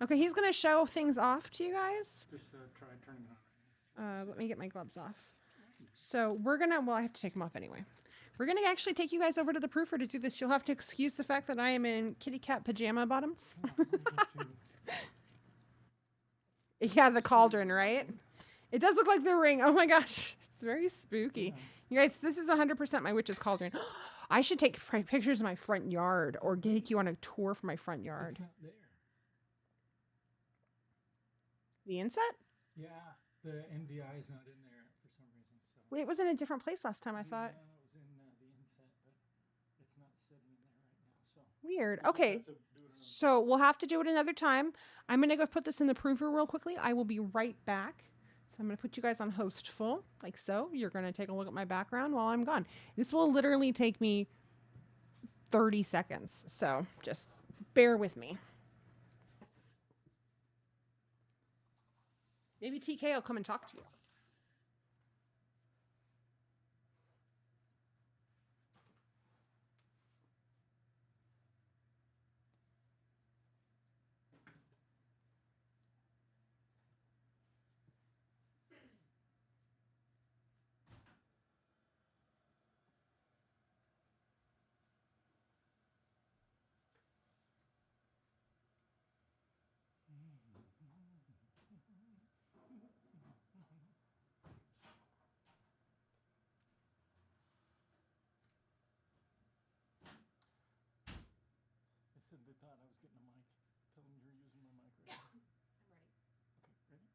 Speaker 1: Okay, he's going to show things off to you guys.
Speaker 2: Just try turning it on right now.
Speaker 1: Let me get my gloves off. So we're going to, well, I have to take them off anyway. We're going to actually take you guys over to the proofer to do this. You'll have to excuse the fact that I am in kitty cat pajama bottoms. Yeah, the cauldron, right? It does look like the ring. Oh my gosh. It's very spooky. You guys, this is 100% my witch's cauldron. I should take pictures of my front yard or take you on a tour for my front yard.
Speaker 2: It's not there.
Speaker 1: The inset?
Speaker 2: Yeah, the NDI is not in there for some reason. So.
Speaker 1: Wait, it was in a different place last time, I thought.
Speaker 2: Yeah, it was in the inset, but it's not sitting in there right now. So
Speaker 1: Weird.
Speaker 2: we'll
Speaker 1: Okay.
Speaker 2: have to do it another
Speaker 1: So we'll have to do it another time. I'm going to go put this in the proofer real quickly. I will be right back. So I'm going to put you guys on host full, like so. You're going to take a look at my background while I'm gone. This will literally take me 30 seconds. So just bear with me. Maybe TK will come and talk to you.
Speaker 2: They thought I was getting a mic. Tell them you're using my mic right now.
Speaker 1: I'm ready.
Speaker 2: Okay, ready?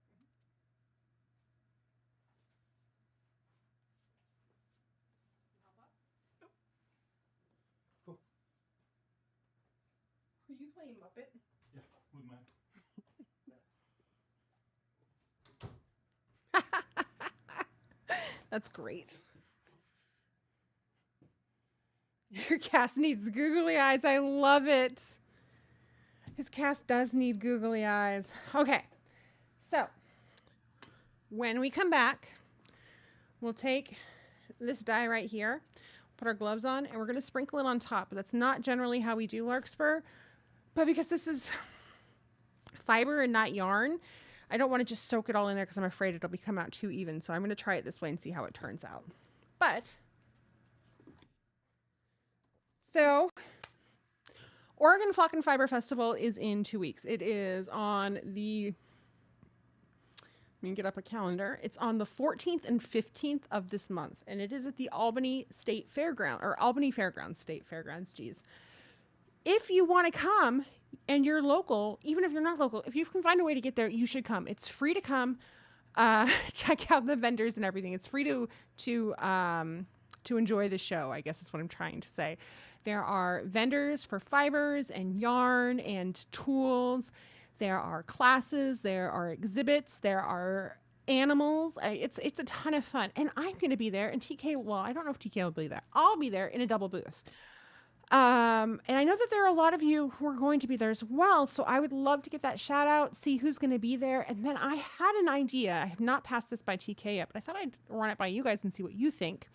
Speaker 2: Cool.
Speaker 1: Are you playing Muppet?
Speaker 2: Yeah, with my...
Speaker 1: That's great. Your cast needs googly eyes. I love it. His cast does need googly eyes. Okay. So when we come back, we'll take this die right here, put our gloves on, and we're going to sprinkle it on top. But that's not generally how we do larkspur. But because this is fiber and not yarn, I don't want to just soak it all in there because I'm afraid it'll come out too even. So I'm going to try it this way and see how it turns out. But so Oregon Flock and Fiber Festival is in 2 weeks. It is on the, let me get up a calendar. It's on the 14th and 15th of this month. And it is at the Albany State Fairground, or Albany Fairgrounds, State Fairgrounds, geez. If you want to come and you're local, even if you're not local, if you can find a way to get there, you should come. It's free to come. Check out the vendors and everything. It's free to enjoy the show, I guess is what I'm trying to say. There are vendors for fibers and yarn and tools. There are classes. There are exhibits. There are animals. It's a ton of fun. And I'm going to be there. And TK, well, I don't know if TK will be there. I'll be there in a double booth. And I know that there are a lot of you who are going to be there as well. So I would love to get that shout out, see who's going to be there. And then I had an idea. I have not passed this by TK yet, but I thought I'd run it by you guys and see what you think.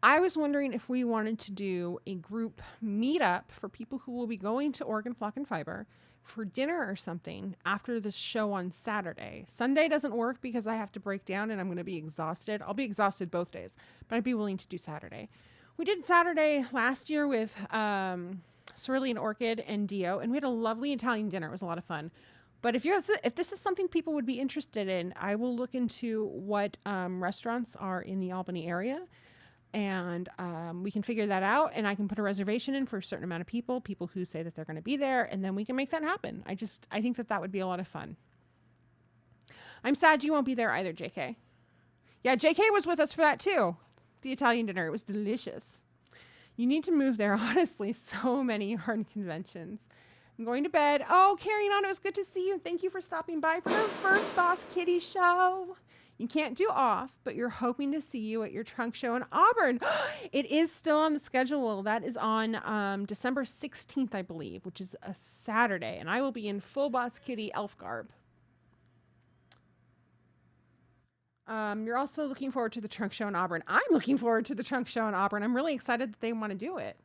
Speaker 1: I was wondering if we wanted to do a group meetup for people who will be going to Oregon Flock and Fiber for dinner or something after the show on Saturday. Sunday doesn't work because I have to break down and I'm going to be exhausted. I'll be exhausted both days, but I'd be willing to do Saturday. We did Saturday last year with Cerulean Orchid and Dio, and we had a lovely Italian dinner. It was a lot of fun. But if this is something people would be interested in, I will look into what restaurants are in the Albany area. And we can figure that out, and I can put a reservation in for a certain amount of people who say that they're going to be there, and then we can make that happen. I think that would be a lot of fun. I'm sad you won't be there either, JK. Yeah, JK was with us for that too. The Italian dinner. It was delicious. You need to move there, honestly. So many yarn conventions. I'm going to bed. Oh, Carrie On, it was good to see you. Thank you for stopping by for the first Boss Kitty show. You can't do off, but you're hoping to see you at your trunk show in Auburn. It is still on the schedule. That is on December 16th, I believe, which is a Saturday. And I will be in full Boss Kitty elf garb. You're also looking forward to the trunk show in Auburn. I'm looking forward to the trunk show in Auburn. I'm really excited that they want to do it.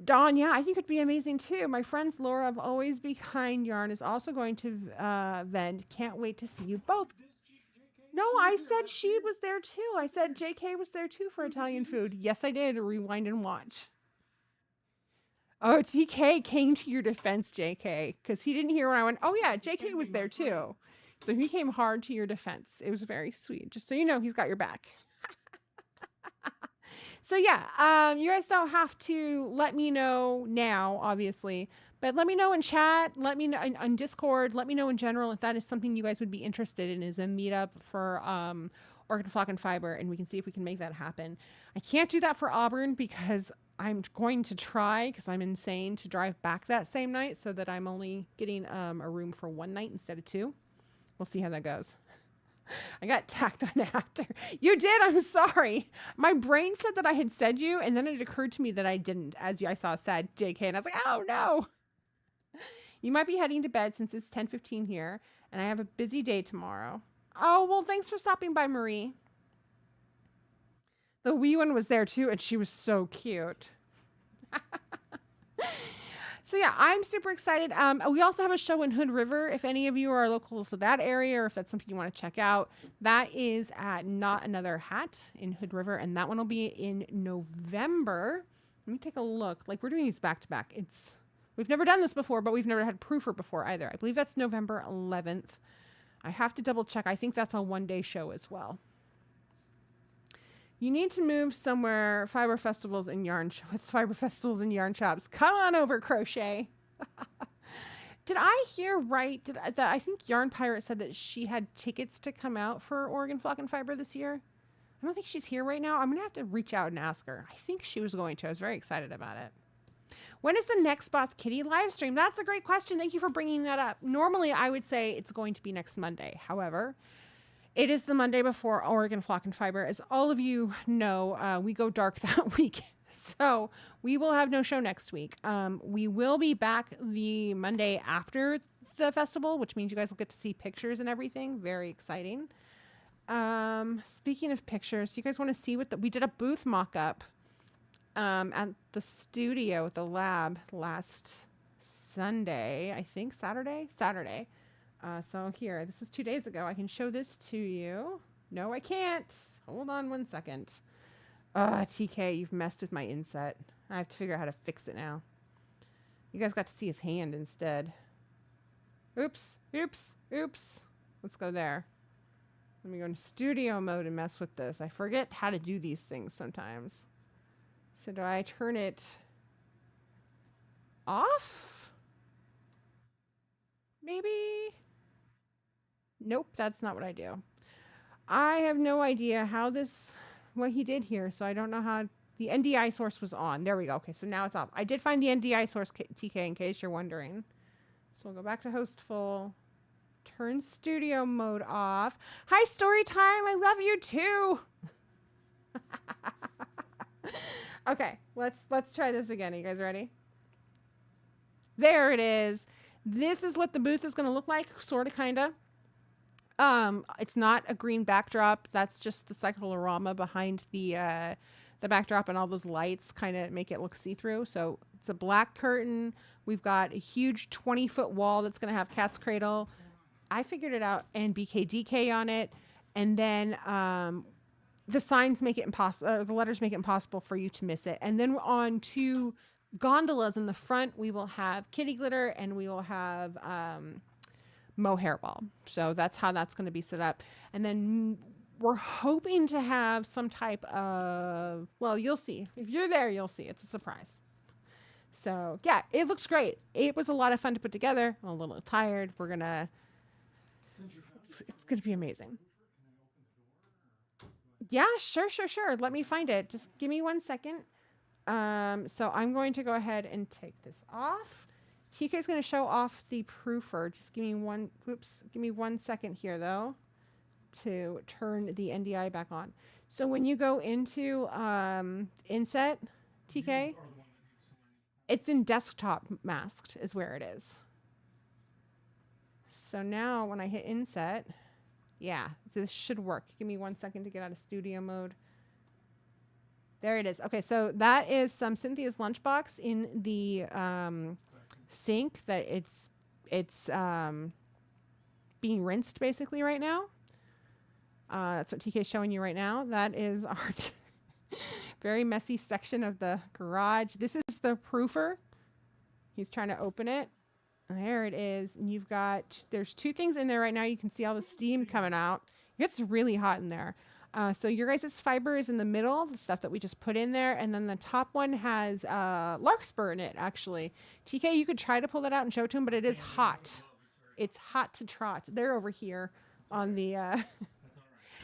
Speaker 1: Dawn, yeah, I think it'd be amazing too. My friends Laura of Always Be Kind Yarn is also going to vend. Can't wait to see you both. No, I said she was there too. I said JK was there too for Italian food. Yes, I did. Rewind and watch. Oh, TK came to your defense, JK, because he didn't hear when I went, oh yeah, JK was there too. So he came hard to your defense. It was very sweet. Just so you know, he's got your back. So yeah, you guys don't have to let me know now, obviously, but let me know in chat. Let me know on Discord. Let me know in general if that is something you guys would be interested in, is a meetup for Organ Flock and Fiber, and we can see if we can make that happen. I can't do that for Auburn because I'm going to try, because I'm insane, to drive back that same night so that I'm only getting a room for one night instead of two. We'll see how that goes. I got tacked on after. You did? I'm sorry. My brain said that I had said you, and then it occurred to me that I didn't, as I saw said JK, and I was like, oh no. You might be heading to bed since it's 10:15 here, and I have a busy day tomorrow. Oh, well, thanks for stopping by, Marie. The wee one was there too, and she was so cute. So yeah, I'm super excited. We also have a show in Hood River. If any of you are local to that area, or if that's something you want to check out, that is at Not Another Hat in Hood River, and that one will be in November. Let me take a look. Like, we're doing these back to back. We've never done this before, but we've never had proofer before either. I believe that's November 11th. I have to double check. I think that's a one-day show as well. You need to move somewhere. Fiber festivals and yarn with fiber festivals and yarn shops. Come on over, Crochet. Did I hear right? I think Yarn Pirate said that she had tickets to come out for Oregon Flock and Fiber this year. I don't think she's here right now. I'm gonna have to reach out and ask her. I think she was going to. I was very excited about it. When is the next Boss Kitty live stream? That's a great question. Thank you for bringing that up. Normally, I would say it's going to be next Monday. However, it is the Monday before Oregon Flock and Fiber. As all of you know, we go dark that week. So we will have no show next week. We will be back the Monday after the festival, which means you guys will get to see pictures and everything. Very exciting. Speaking of pictures, do you guys want to see we did a booth mock-up at the studio at the lab last Sunday, I think. Saturday. So here, this is 2 days ago. I can show this to you. No, I can't. Hold on one second. TK, you've messed with my inset. I have to figure out how to fix it now. You guys got to see his hand instead. Oops. Let's go there. Let me go into studio mode and mess with this. I forget how to do these things sometimes. So do I turn it off? Maybe? Nope, that's not what I do. I have no idea what he did here, so I don't know how. The NDI source was on. There we go. Okay, so now it's off. I did find the NDI source, TK, in case you're wondering. So we'll go back to hostful. Turn studio mode off. Hi, Storytime. I love you too. Okay, let's try this again. Are you guys ready? There it is. This is what the booth is going to look like, sort of, kind of. It's not a green backdrop. That's just the cyclorama behind the backdrop, and all those lights kind of make it look see-through. So it's a black curtain. We've got a huge 20-foot wall that's going to have Cat's Cradle. I figured it out, and BKDK on it. And then the signs make it impossible, the letters make it impossible for you to miss it. And then on two gondolas in the front, we will have kitty glitter, and we will have mohair ball. So that's how that's going to be set up. And then we're hoping to have some type of, well, you'll see. If you're there, you'll see. It's a surprise. So yeah, it looks great. It was a lot of fun to put together. I'm a little tired. We're going to, it's going to be amazing. Yeah, sure. Let me find it. Just give me 1 second. So I'm going to go ahead and take this off. TK is going to show off the proofer. Just give me one, whoops, give me 1 second here though to turn the NDI back on. So when you go into inset, TK, it's in desktop masked is where it is. So now when I hit inset, yeah, this should work. Give me 1 second to get out of studio mode. There it is. Okay, so that is some Cynthia's lunchbox in the sink that it's being rinsed basically right now. That's what TK is showing you right now. That is our very messy section of the garage. This is the proofer. He's trying to open it. There it is. And you've got, there's 2 things in there right now. You can see all the steam coming out. It gets really hot in there. So your guys' fiber is in the middle, the stuff that we just put in there. And then the top one has larkspur in it, actually. TK, you could try to pull that out and show it to him, but it is hot. It's hot to trot. They're over here on the...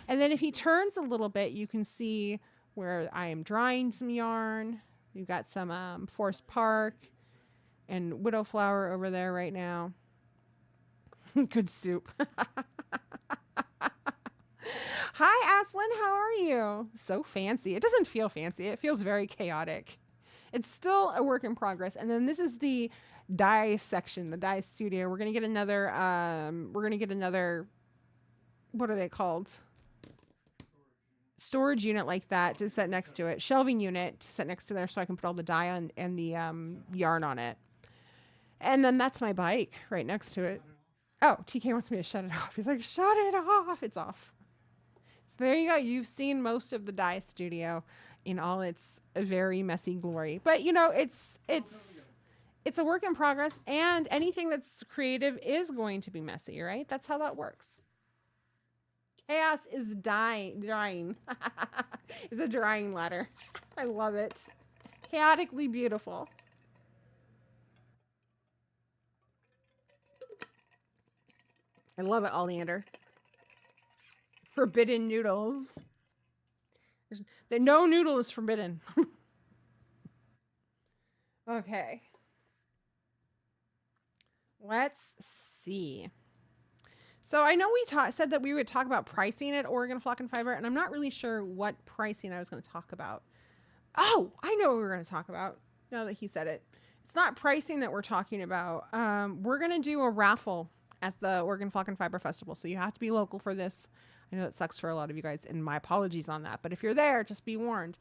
Speaker 1: And then if he turns a little bit, you can see where I am drying some yarn. We've got some Forest Park and Widow Flower over there right now. Good soup. Hi, Aslan. How are you? So fancy. It doesn't feel fancy. It feels very chaotic. It's still a work in progress. And then this is the dye section, the dye studio. We're going to get another, what are they called? Storage unit like that to set next to it. Shelving unit to set next to there so I can put all the dye on and the yarn on it. And then that's my bike right next to it. Oh, TK wants me to shut it off. He's like, shut it off. It's off. So there you go. You've seen most of the dye studio in all its very messy glory. But you know, it's a work in progress, and anything that's creative is going to be messy, right? That's how that works. Chaos is drying. It's a drying ladder. I love it. Chaotically beautiful. I love it, Oleander. Forbidden noodles. No noodle is forbidden. Okay. Let's see. So I know we said that we would talk about pricing at Oregon Flock and Fiber, and I'm not really sure what pricing I was going to talk about. Oh, I know what we're going to talk about now that he said it. It's not pricing that we're talking about. We're going to do a raffle at the Oregon Flock and Fiber Festival, so you have to be local for this. I know it sucks for a lot of you guys, and my apologies on that. But if you're there, just be warned.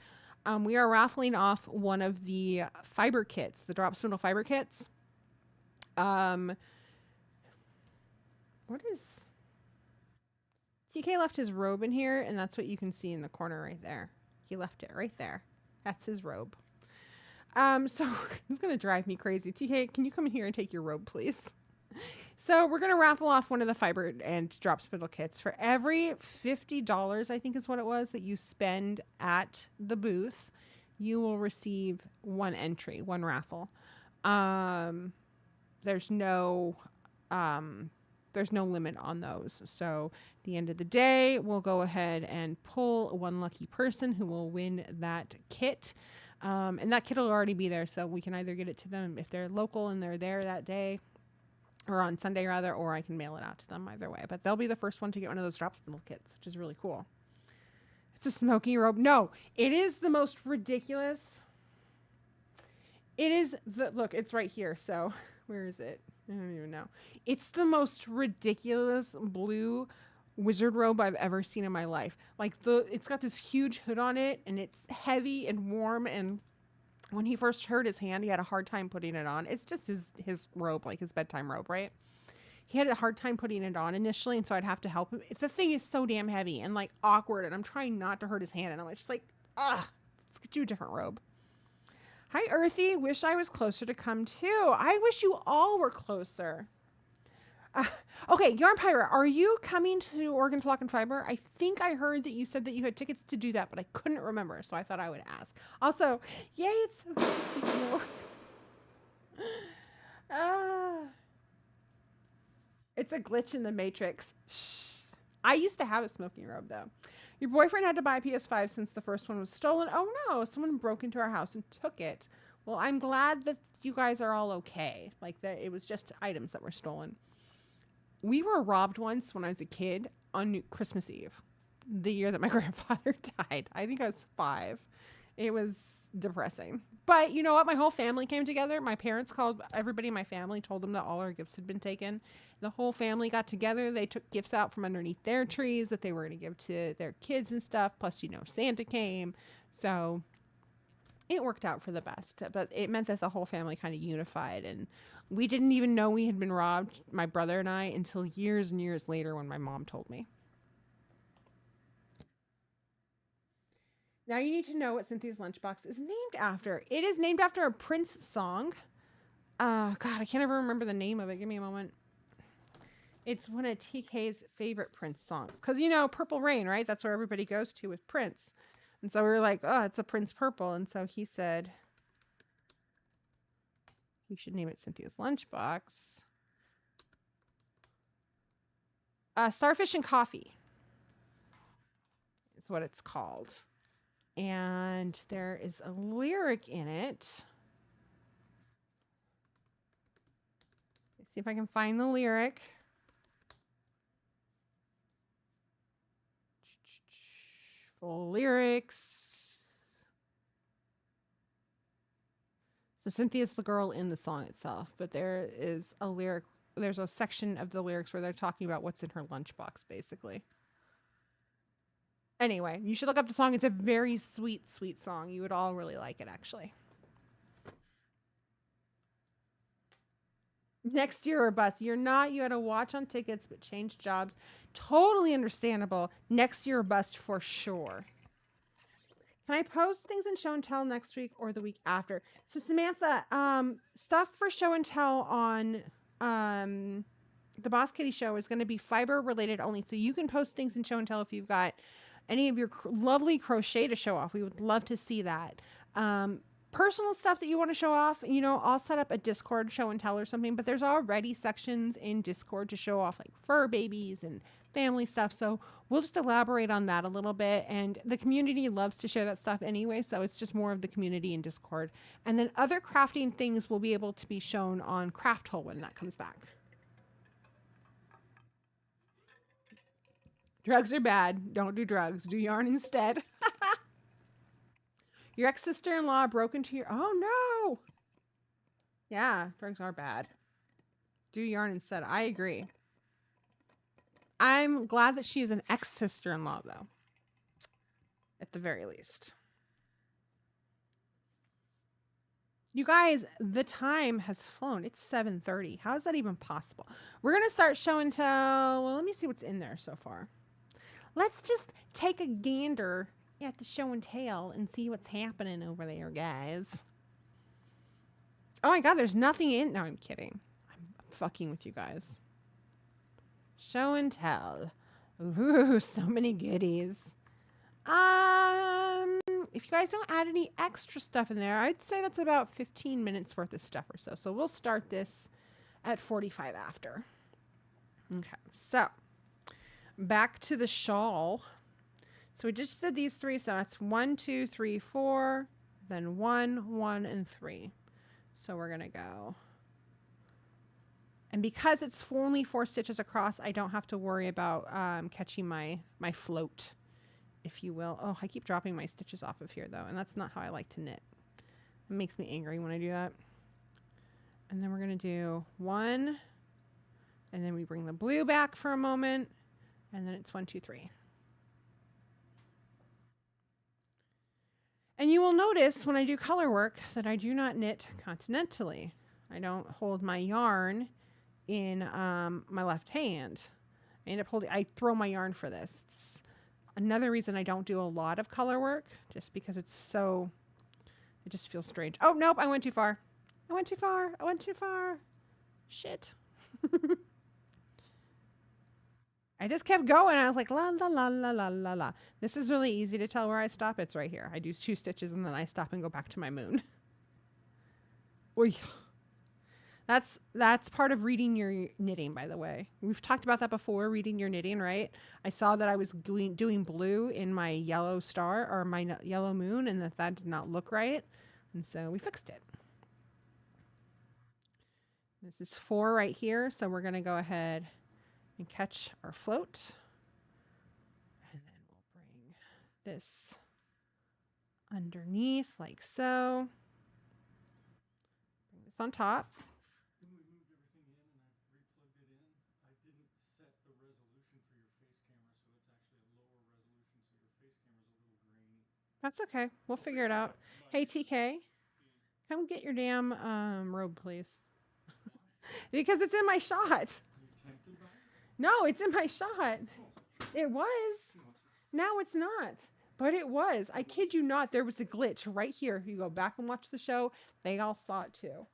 Speaker 1: We are raffling off one of the fiber kits, the drop spindle fiber kits. What is... TK left his robe in here, and that's what you can see in the corner right there. He left it right there. That's his robe. So it's going to drive me crazy. TK, can you come in here and take your robe, please? So we're going to raffle off one of the fiber and drop spindle kits. For every $50, I think is what it was, that you spend at the booth, you will receive one entry, one raffle. There's no limit on those. So at the end of the day, we'll go ahead and pull one lucky person who will win that kit. And that kit will already be there. So we can either get it to them if they're local and they're there that day, or on Sunday rather, or I can mail it out to them either way. But they'll be the first one to get one of those drop spindle kits, which is really cool. It's a smoky robe. No, it is the most ridiculous. It is look, it's right here. So where is it? I don't even know. It's the most ridiculous blue wizard robe I've ever seen in my life. Like it's got this huge hood on it, and it's heavy and warm. And when he first hurt his hand, he had a hard time putting it on. It's just his robe, like his bedtime robe, right? He had a hard time putting it on initially, and so I'd have to help him. The thing is so damn heavy and like awkward, and I'm trying not to hurt his hand, and I'm just like, let's get you a different robe. Hi, Earthy. Wish I was closer to come too. I wish you all were closer. Okay, Yarn Pirate, are you coming to Oregon Flock and Fiber? I think I heard that you said that you had tickets to do that, but I couldn't remember, so I thought I would ask. Also, yay, it's so good to see you. It's a glitch in the matrix. Shh. I used to have a smoking robe, though. Your boyfriend had to buy a PS5 since the first one was stolen. Oh no, someone broke into our house and took it. Well, I'm glad that you guys are all okay. Like that it was just items that were stolen. We were robbed once when I was a kid on Christmas Eve, the year that my grandfather died. I think I was 5. It was depressing. But you know what? My whole family came together. My parents called everybody in my family, told them that all our gifts had been taken. The whole family got together. They took gifts out from underneath their trees that they were going to give to their kids and stuff. Plus, Santa came. So it worked out for the best. But it meant that the whole family kind of unified. And we didn't even know we had been robbed, my brother and I, until years and years later when my mom told me. Now you need to know what Cynthia's lunchbox is named after. It is named after a Prince song. God, I can't ever remember the name of it. Give me a moment. It's one of TK's favorite Prince songs. Because, Purple Rain, right? That's where everybody goes to with Prince. And so we were like, oh, it's a Prince Purple. And so he said, we should name it Cynthia's lunchbox. Starfish and Coffee is what it's called. And there is a lyric in it. Let's see if I can find the lyric. Full lyrics. So Cynthia's the girl in the song itself, but there is a lyric. There's a section of the lyrics where they're talking about what's in her lunchbox, basically. Anyway, you should look up the song. It's a very sweet, sweet song. You would all really like it, actually. Next year or bust. You're not. You had to watch on tickets, but change jobs. Totally understandable. Next year or bust for sure. Can I post things in show and tell next week or the week after? So Samantha, stuff for show and tell on the Boss Kitty show is going to be fiber related only. So you can post things in show and tell if you've got any of your lovely crochet to show off. We would love to see that. Personal stuff that you want to show off, I'll set up a Discord show and tell or something, but there's already sections in Discord to show off like fur babies and family stuff. So we'll just elaborate on that a little bit. And the community loves to share that stuff anyway. So it's just more of the community in Discord. And then other crafting things will be able to be shown on Craft Hole when that comes back. Drugs are bad. Don't do drugs. Do yarn instead. Your ex-sister-in-law broke into your... Oh, no. Yeah, drugs are bad. Do yarn instead. I agree. I'm glad that she is an ex-sister-in-law, though. At the very least. You guys, the time has flown. It's 7:30. How is that even possible? We're going to start show and tell. Well, let me see what's in there so far. Let's just take a gander at the show and tell and see what's happening over there, guys. Oh my God, there's nothing in... No, I'm kidding. I'm fucking with you guys. Show and tell. Ooh, so many goodies. If you guys don't add any extra stuff in there, I'd say that's about 15 minutes worth of stuff or so. So we'll start this at 45 after. Okay, so back to the shawl. So we just did these 3. So that's 1, 2, 3, 4, then 1, 1, and 3. So we're going to go. And because it's only 4 stitches across, I don't have to worry about catching my float, if you will. Oh, I keep dropping my stitches off of here, though, and that's not how I like to knit. It makes me angry when I do that. And then we're going to do 1, and then we bring the blue back for a moment, and then it's 1, 2, 3. And you will notice when I do color work that I do not knit continentally. I don't hold my yarn in my left hand. I throw my yarn for this. It's another reason I don't do a lot of color work, just because it just feels strange. Oh, nope, I went too far. I went too far. Shit. I just kept going. I was like, la, la, la, la, la, la, la. This is really easy to tell where I stop. It's right here. I do 2 stitches and then I stop and go back to my moon. Oy. That's part of reading your knitting, by the way. We've talked about that before, reading your knitting, right? I saw that I was doing blue in my yellow star or my yellow moon, and that did not look right, and so we fixed it. This is 4 right here, so we're going to go ahead and catch our float, and then we'll bring this underneath like so. Bring this on top.
Speaker 2: When we moved everything in and I replugged it in, I didn't set the resolution for your face camera, so it's actually a lower resolution, so your face camera's a little grainy.
Speaker 1: That's okay. We'll figure it out. Hey, TK, come get your damn robe, please. Because it's in my shot.
Speaker 2: Are you tempted by it?
Speaker 1: No, it's in my shot. It was. Now it's not. But it was. I kid you not. There was a glitch right here. If you go back and watch the show, they all saw it too.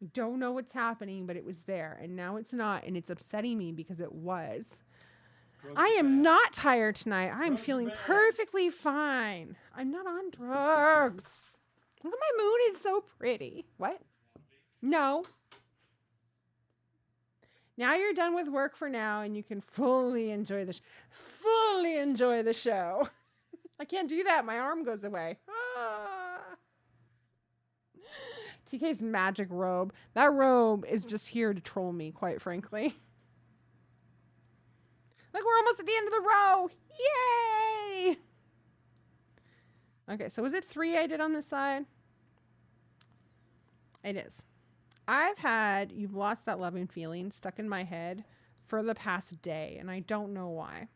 Speaker 1: I don't know what's happening, but it was there. And now it's not. And it's upsetting me because it was. I am not tired tonight. I'm feeling perfectly fine. I'm not on drugs. Look at my moon. It's so pretty. What? No. Now you're done with work for now, and you can fully enjoy the show. I can't do that. My arm goes away. Ah. TK's magic robe. That robe is just here to troll me, quite frankly. Look, we're almost at the end of the row. Yay! Okay, so was it 3 I did on this side? It is. I've had You've Lost That Loving Feeling stuck in my head for the past day, and I don't know why.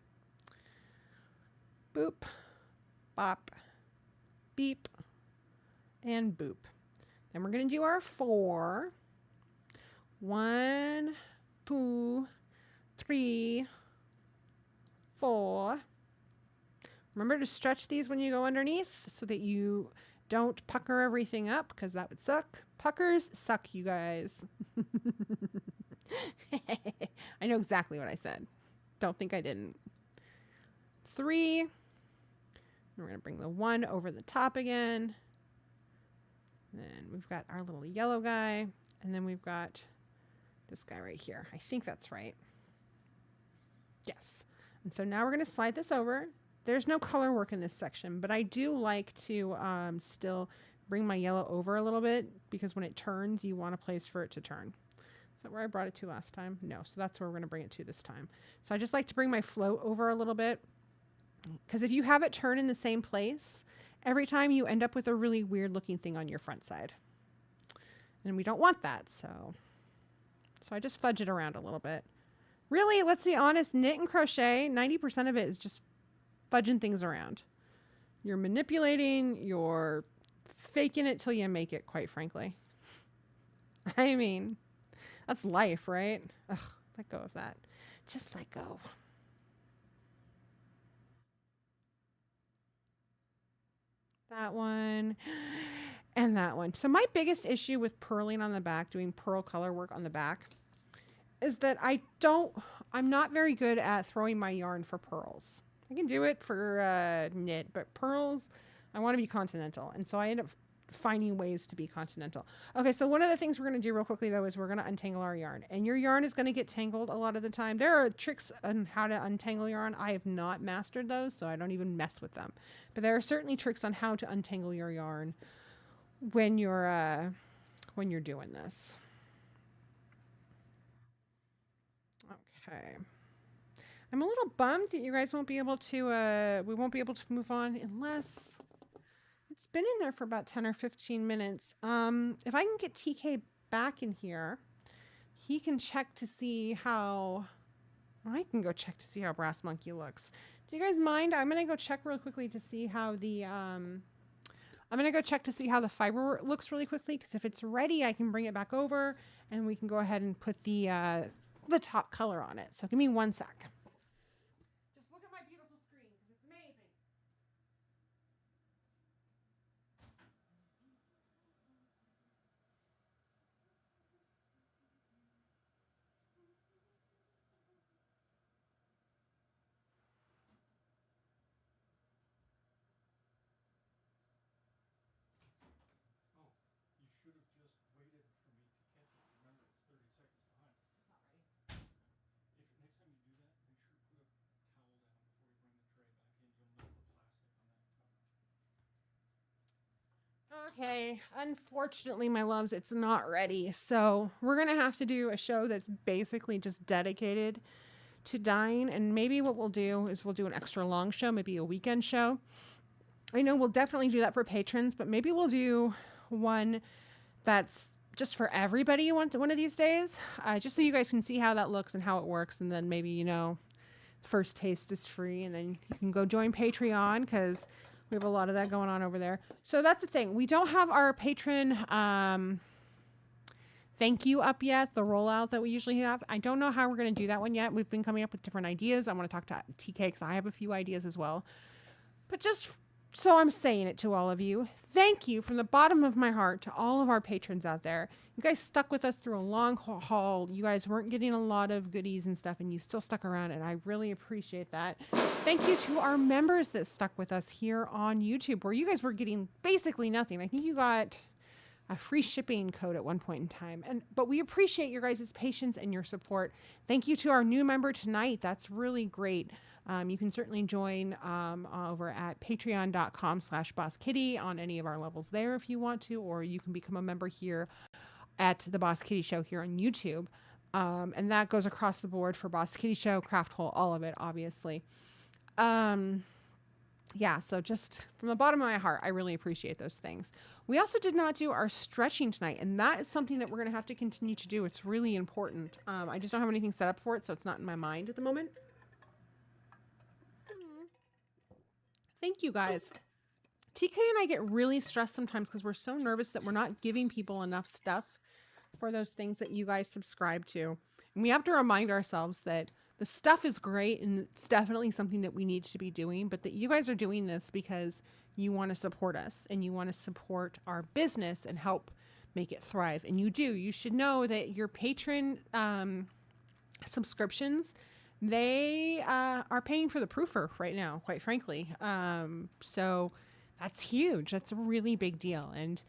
Speaker 1: Boop, bop, beep, and boop. Then we're going to do our 4. 1, 2, 3, 4. Remember to stretch these when you go underneath so that you don't pucker everything up, because that would suck. Puckers suck, you guys. I know exactly what I said. Don't think I didn't. 3. We're going to bring the 1 over the top again. Then we've got our little yellow guy. And then we've got this guy right here. I think that's right. Yes. And so now we're going to slide this over. There's no color work in this section, but I do like to still bring my yellow over a little bit, because when it turns, you want a place for it to turn. Is that where I brought it to last time? No, so that's where we're going to bring it to this time. So I just like to bring my float over a little bit, because if you have it turn in the same place, every time you end up with a really weird looking thing on your front side. And we don't want that, so I just fudge it around a little bit. Really, let's be honest, knit and crochet, 90% of it is just fudging things around. You're manipulating, you're faking it till you make it, quite frankly. I mean, that's life, right? Ugh, let go of that. Just let go. That one and that one. So my biggest issue with purling on the back, doing purl color work on the back, is that I'm not very good at throwing my yarn for pearls. I can do it for knit, but pearls, I want to be continental. And so I end up finding ways to be continental. Okay, so one of the things we're going to do real quickly, though, is we're going to untangle our yarn. And your yarn is going to get tangled a lot of the time. There are tricks on how to untangle yarn. I have not mastered those, so I don't even mess with them. But there are certainly tricks on how to untangle your yarn when you're doing this. Okay. I'm a little bummed that you guys won't be able to, we won't be able to move on unless it's been in there for about 10 or 15 minutes. If I can get TK back in here, he can check to see how, I can go check to see how Brass Monkey looks. Do you guys mind? I'm going to go check real quickly to see how the, I'm going to go check to see how the fiber looks really quickly, because if it's ready, I can bring it back over and we can go ahead and put the top color on it. So give me 1 sec. Just look at my beautiful screen, because it's amazing.
Speaker 2: Oh, you should have just waited for me to catch it. Remember, it's
Speaker 1: Okay, unfortunately, my loves, it's not ready. So we're going to have to do a show that's basically just dedicated to dyeing. And maybe what we'll do is we'll do an extra long show, maybe a weekend show. I know we'll definitely do that for patrons, but maybe we'll do one that's just for everybody one of these days, just so you guys can see how that looks and how it works. And then maybe, first taste is free, and then you can go join Patreon because we have a lot of that going on over there. So that's the thing. We don't have our patron thank you up yet, the rollout that we usually have. I don't know how we're going to do that one yet. We've been coming up with different ideas. I want to talk to TK because I have a few ideas as well. But just so I'm saying it to all of you, thank you from the bottom of my heart to all of our patrons out there. You guys stuck with us through a long haul. You guys weren't getting a lot of goodies and stuff, and you still stuck around, and I really appreciate that. Thank you to our members that stuck with us here on YouTube, where you guys were getting basically nothing. I think you got a free shipping code at one point in time. But we appreciate your guys' patience and your support. Thank you to our new member tonight. That's really great. You can certainly join over at patreon.com/BossKitty on any of our levels there if you want to, or you can become a member here at the Boss Kitty Show here on YouTube. And that goes across the board for Boss Kitty Show, Craft Hole, all of it, obviously. Yeah, so just from the bottom of my heart, I really appreciate those things. We also did not do our stretching tonight, and that is something that we're going to have to continue to do. It's really important. I just don't have anything set up for it, so it's not in my mind at the moment. Thank you, guys. TK and I get really stressed sometimes because we're so nervous that we're not giving people enough stuff for those things that you guys subscribe to. And we have to remind ourselves that the stuff is great and it's definitely something that we need to be doing, but that you guys are doing this because you want to support us and you want to support our business and help make it thrive. And you do. You should know that your patron subscriptions, they are paying for the proofer right now, quite frankly. So that's huge. That's a really big deal. And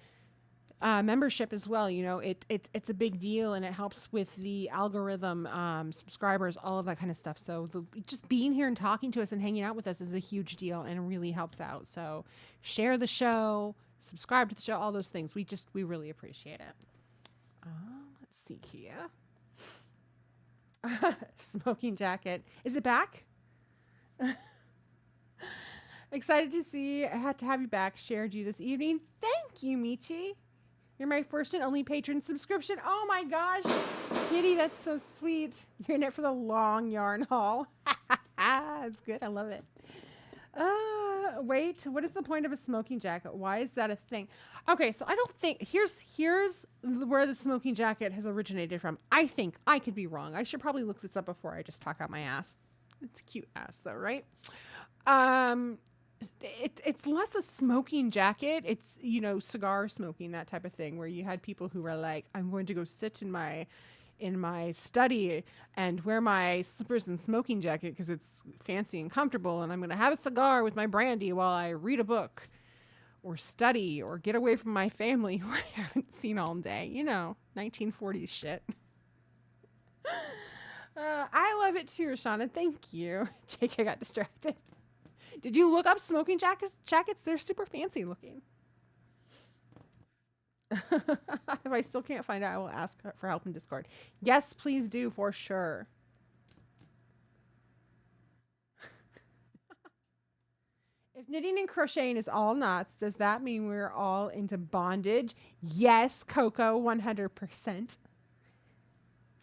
Speaker 1: membership as well, it's a big deal, and it helps with the algorithm, subscribers, all of that kind of stuff. So just being here and talking to us and hanging out with us is a huge deal and really helps out. So share the show, subscribe to the show, all those things. We really appreciate it. Let's see here. Smoking jacket. Is it back? Excited to see. I had to have you back. Shared you this evening. Thank you, Michi. You're my first and only patron subscription. Oh my gosh. Kitty, that's so sweet. You're in it for the long yarn haul. It's good. I love it. Wait, what is the point of a smoking jacket? Why is that a thing? Okay, so I don't think, here's where the smoking jacket has originated from. I think, I could be wrong. I should probably look this up before I just talk out my ass. It's a cute ass though, right? It's less a smoking jacket. It's, cigar smoking, that type of thing, where you had people who were like, I'm going to go sit in my study and wear my slippers and smoking jacket because it's fancy and comfortable, and I'm going to have a cigar with my brandy while I read a book or study or get away from my family who I haven't seen all day. 1940s shit. I love it too, Rashana. Thank you. Jake, I got distracted. Did you look up smoking jackets? They're super fancy looking. If I still can't find out, I will ask for help in Discord. Yes, please do, for sure. If knitting and crocheting is all knots, does that mean we're all into bondage? Yes, Coco, 100%.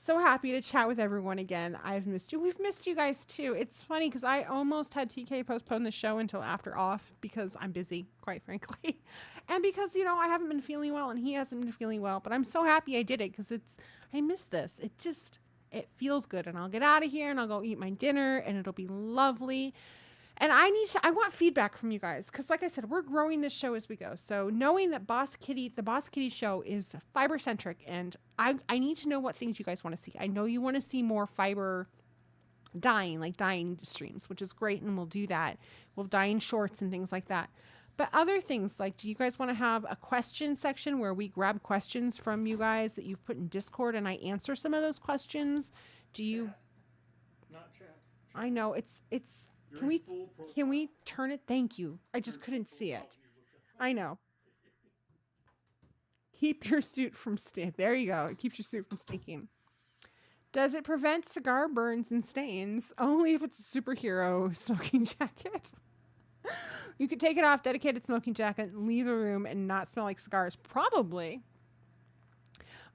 Speaker 1: So happy to chat with everyone again. I've missed you. We've missed you guys too. It's funny because I almost had TK postpone the show until after off because I'm busy, quite frankly. And because, I haven't been feeling well and he hasn't been feeling well. But I'm so happy I did it because I miss this. It feels good. And I'll get out of here and I'll go eat my dinner and it'll be lovely. And I want feedback from you guys because, like I said, we're growing this show as we go. So knowing that the Boss Kitty show is fiber centric, and I need to know what things you guys want to see. I know you want to see more fiber dyeing, like dyeing streams, which is great, and we'll do that. We'll dye in shorts and things like that. But other things, like, do you guys want to have a question section where we grab questions from you guys that you've put in Discord and I answer some of those questions? Do you?
Speaker 2: Not chat.
Speaker 1: I know it's. Can we turn it? Thank you. I just couldn't see it. I know. keep your suit from stinking. There you go. It keeps your suit from stinking. Does it prevent cigar burns and stains? Only if it's a superhero smoking jacket. You could take it off, dedicated smoking jacket, and leave the room and not smell like cigars. Probably.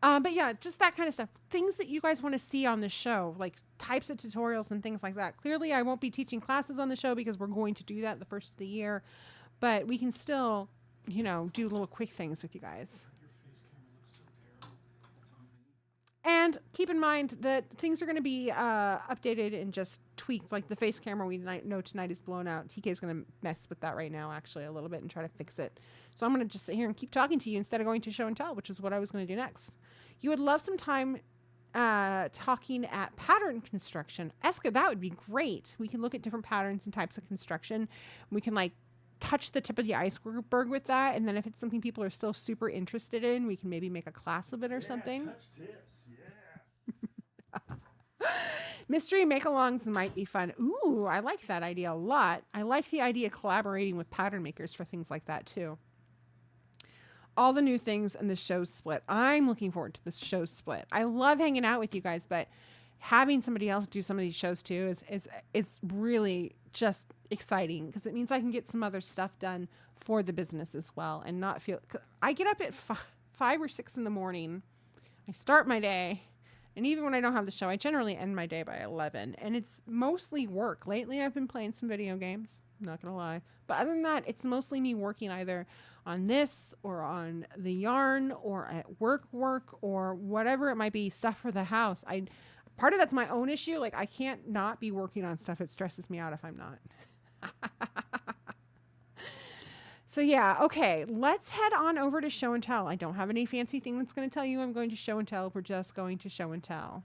Speaker 1: But yeah, just that kind of stuff. Things that you guys want to see on the show, like types of tutorials and things like that. Clearly, I won't be teaching classes on the show because we're going to do that the first of the year. But we can still, do little quick things with you guys. And keep in mind that things are going to be updated and just tweaked. Like the face camera we know tonight is blown out. TK is going to mess with that right now, actually, a little bit and try to fix it. So I'm going to just sit here and keep talking to you instead of going to show and tell, which is what I was going to do next. You would love some time talking at pattern construction. Eska, that would be great. We can look at different patterns and types of construction. We can touch the tip of the iceberg with that. And then if it's something people are still super interested in, we can maybe make a class of it or something.
Speaker 2: Touch tips.
Speaker 1: Mystery make-alongs might be fun. Ooh, I like that idea a lot. I like the idea of collaborating with pattern makers for things like that too. All the new things and the show split. I'm looking forward to this show split. I love hanging out with you guys, but having somebody else do some of these shows too is really just exciting because it means I can get some other stuff done for the business as well and not feel. I get up at 5 or 6 in the morning. I start my day. And even when I don't have the show, I generally end my day by 11. And it's mostly work. Lately, I've been playing some video games. I'm not going to lie. But other than that, it's mostly me working either on this or on the yarn or at work or whatever it might be, stuff for the house. Part of that's my own issue. Like, I can't not be working on stuff. It stresses me out if I'm not. So yeah, okay, let's head on over to show and tell. I don't have any fancy thing that's going to tell you I'm going to show and tell. We're just going to show and tell.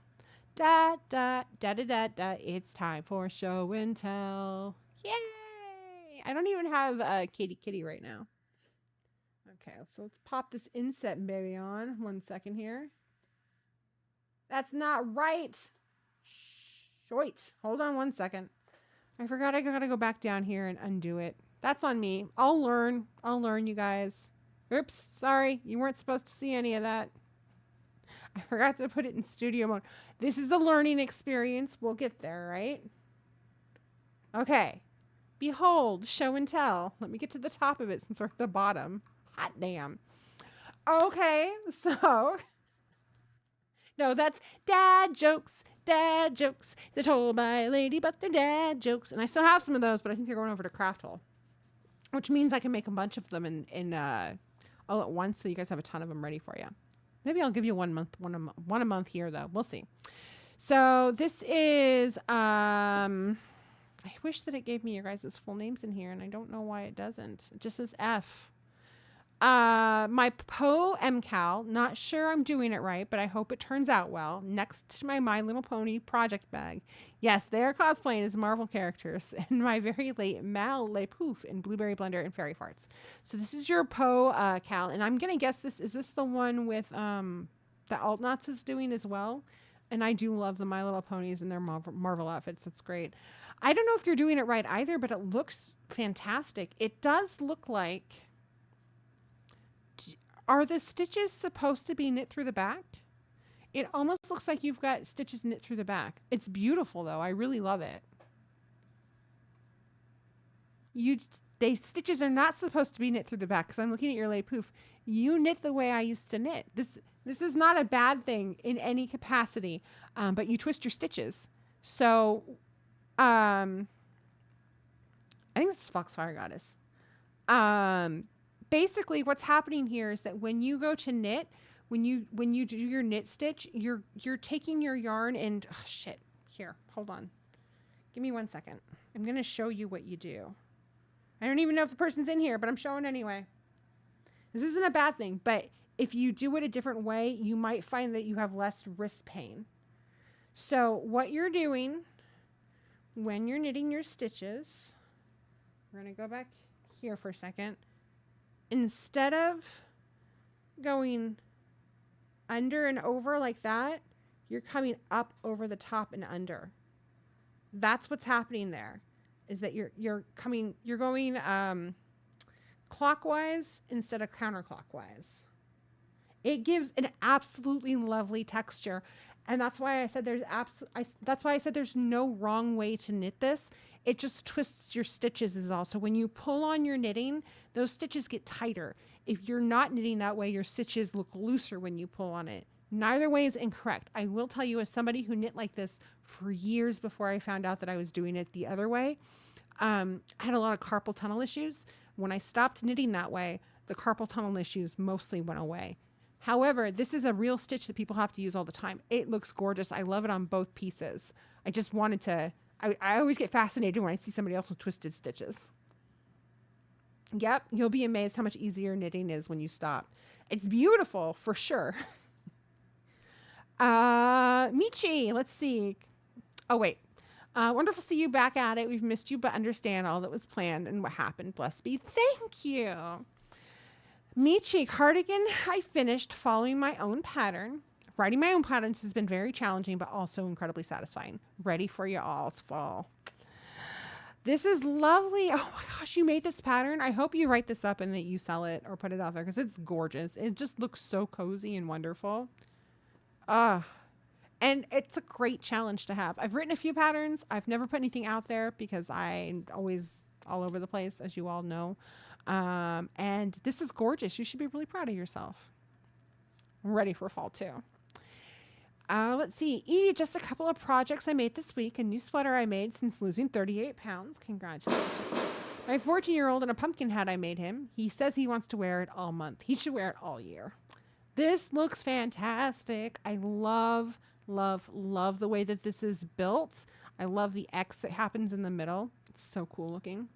Speaker 1: Da, da, da, da, da, da. It's time for show and tell. Yay! I don't even have Kitty Kitty right now. Okay, so let's pop this inset baby on. 1 second here. That's not right. Short. Hold on 1 second. I forgot I got to go back down here and undo it. That's on me. I'll learn, you guys. Oops, sorry. You weren't supposed to see any of that. I forgot to put it in studio mode. This is a learning experience. We'll get there, right? Okay. Behold, show and tell. Let me get to the top of it since we're at the bottom. Hot damn. Okay, so... No, that's dad jokes. Dad jokes. They're told by a lady, but they're dad jokes. And I still have some of those, but I think they're going over to Craft Hole. Which means I can make a bunch of them in all at once, so you guys have a ton of them ready for you. Maybe I'll give you one a month here, though. We'll see. So this is, I wish that it gave me your guys' full names in here, and I don't know why it doesn't. It just says F. My Poe MCal, not sure I'm doing it right, but I hope it turns out well. Next to my My Little Pony project bag. Yes, they are cosplaying as Marvel characters. And my very late Mal Le Poof in Blueberry Blender and Fairy Farts. So this is your Poe Cal, and I'm gonna guess is this the one with that Altnuts is doing as well? And I do love the My Little Ponies and their Marvel outfits. That's great. I don't know if you're doing it right either, but it looks fantastic. It does look like. Are the stitches supposed to be knit through the back? It almost looks like you've got stitches knit through the back. It's beautiful, though. I really love it. Stitches are not supposed to be knit through the back because I'm looking at your lay poof. You knit the way I used to knit. This is not a bad thing in any capacity, but you twist your stitches. So, I think this is Foxfire Goddess. Basically what's happening here is that when you go to knit, when you do your knit stitch, you're taking your yarn and here, hold on. Give me 1 second. I'm going to show you what you do. I don't even know if the person's in here, but I'm showing anyway. This isn't a bad thing, but if you do it a different way, you might find that you have less wrist pain. So what you're doing when you're knitting your stitches, we're going to go back here for a second. Instead of going under and over like that, you're coming up over the top and under. That's what's happening there, is that you're going clockwise instead of counterclockwise. It gives an absolutely lovely texture. And that's why I said that's why I said there's no wrong way to knit this. It just twists your stitches is all. So when you pull on your knitting, those stitches get tighter. If you're not knitting that way, your stitches look looser when you pull on it. Neither way is incorrect. I will tell you, as somebody who knit like this for years before I found out that I was doing it the other way, I had a lot of carpal tunnel issues. When I stopped knitting that way, the carpal tunnel issues mostly went away. However, this is a real stitch that people have to use all the time. It looks gorgeous. I love it on both pieces. I just wanted to, I always get fascinated when I see somebody else with twisted stitches. Yep, you'll be amazed how much easier knitting is when you stop. It's beautiful, for sure. Michi, let's see. Oh, wait. Wonderful to see you back at it. We've missed you, but understand all that was planned and what happened. Bless be. Thank you. Michi cardigan, I finished following my own pattern. Writing my own patterns has been very challenging, but also incredibly satisfying. Ready for you all's fall. This is lovely. Oh my gosh, you made this pattern. I hope you write this up and that you sell it or put it out there because it's gorgeous. It just looks so cozy and wonderful. And it's a great challenge to have. I've written a few patterns. I've never put anything out there because I'm always all over the place, as you all know. And this is gorgeous. You should be really proud of yourself. I'm ready for fall too. Let's see. Just a couple of projects I made this week. A new sweater I made since losing 38 pounds. Congratulations. My 14-year-old and a pumpkin hat I made him. He says he wants to wear it all month. He should wear it all year. This looks fantastic. I love, love, love the way that this is built. I love the X that happens in the middle. It's so cool looking.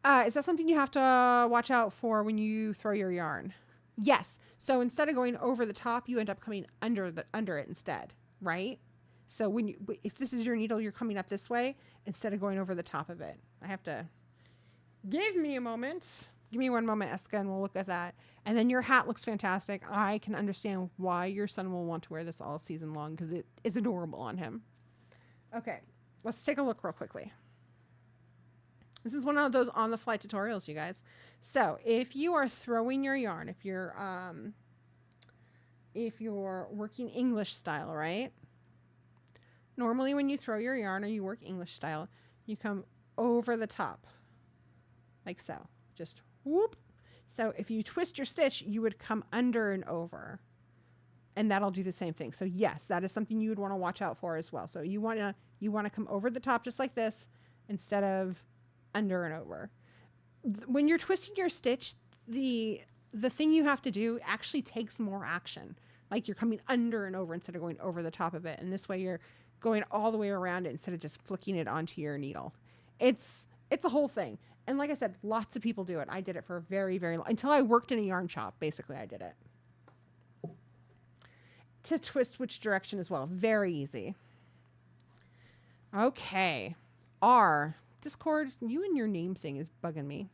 Speaker 1: Is that something you have to watch out for when you throw your yarn? Yes. So instead of going over the top, you end up coming under it instead, right? So if this is your needle, you're coming up this way instead of going over the top of it. I have to give me a moment. Give me one moment, Eska, and we'll look at that. And then your hat looks fantastic. I can understand why your son will want to wear this all season long because it is adorable on him. Okay, let's take a look real quickly. This is one of those on-the-fly tutorials, you guys. So if you are throwing your yarn, if you're working English style, right? Normally when you throw your yarn or you work English style, you come over the top, like so. Just whoop. So if you twist your stitch, you would come under and over. And that'll do the same thing. So yes, that is something you would want to watch out for as well. So you want to come over the top just like this instead of under and over. When you're twisting your stitch, the thing you have to do actually takes more action. Like you're coming under and over instead of going over the top of it. And this way you're going all the way around it instead of just flicking it onto your needle. It's a whole thing. And like I said, lots of people do it. I did it for a very, very long, until I worked in a yarn shop. Basically, I did it. To twist which direction as well. Very easy. Okay. Discord, you and your name thing is bugging me.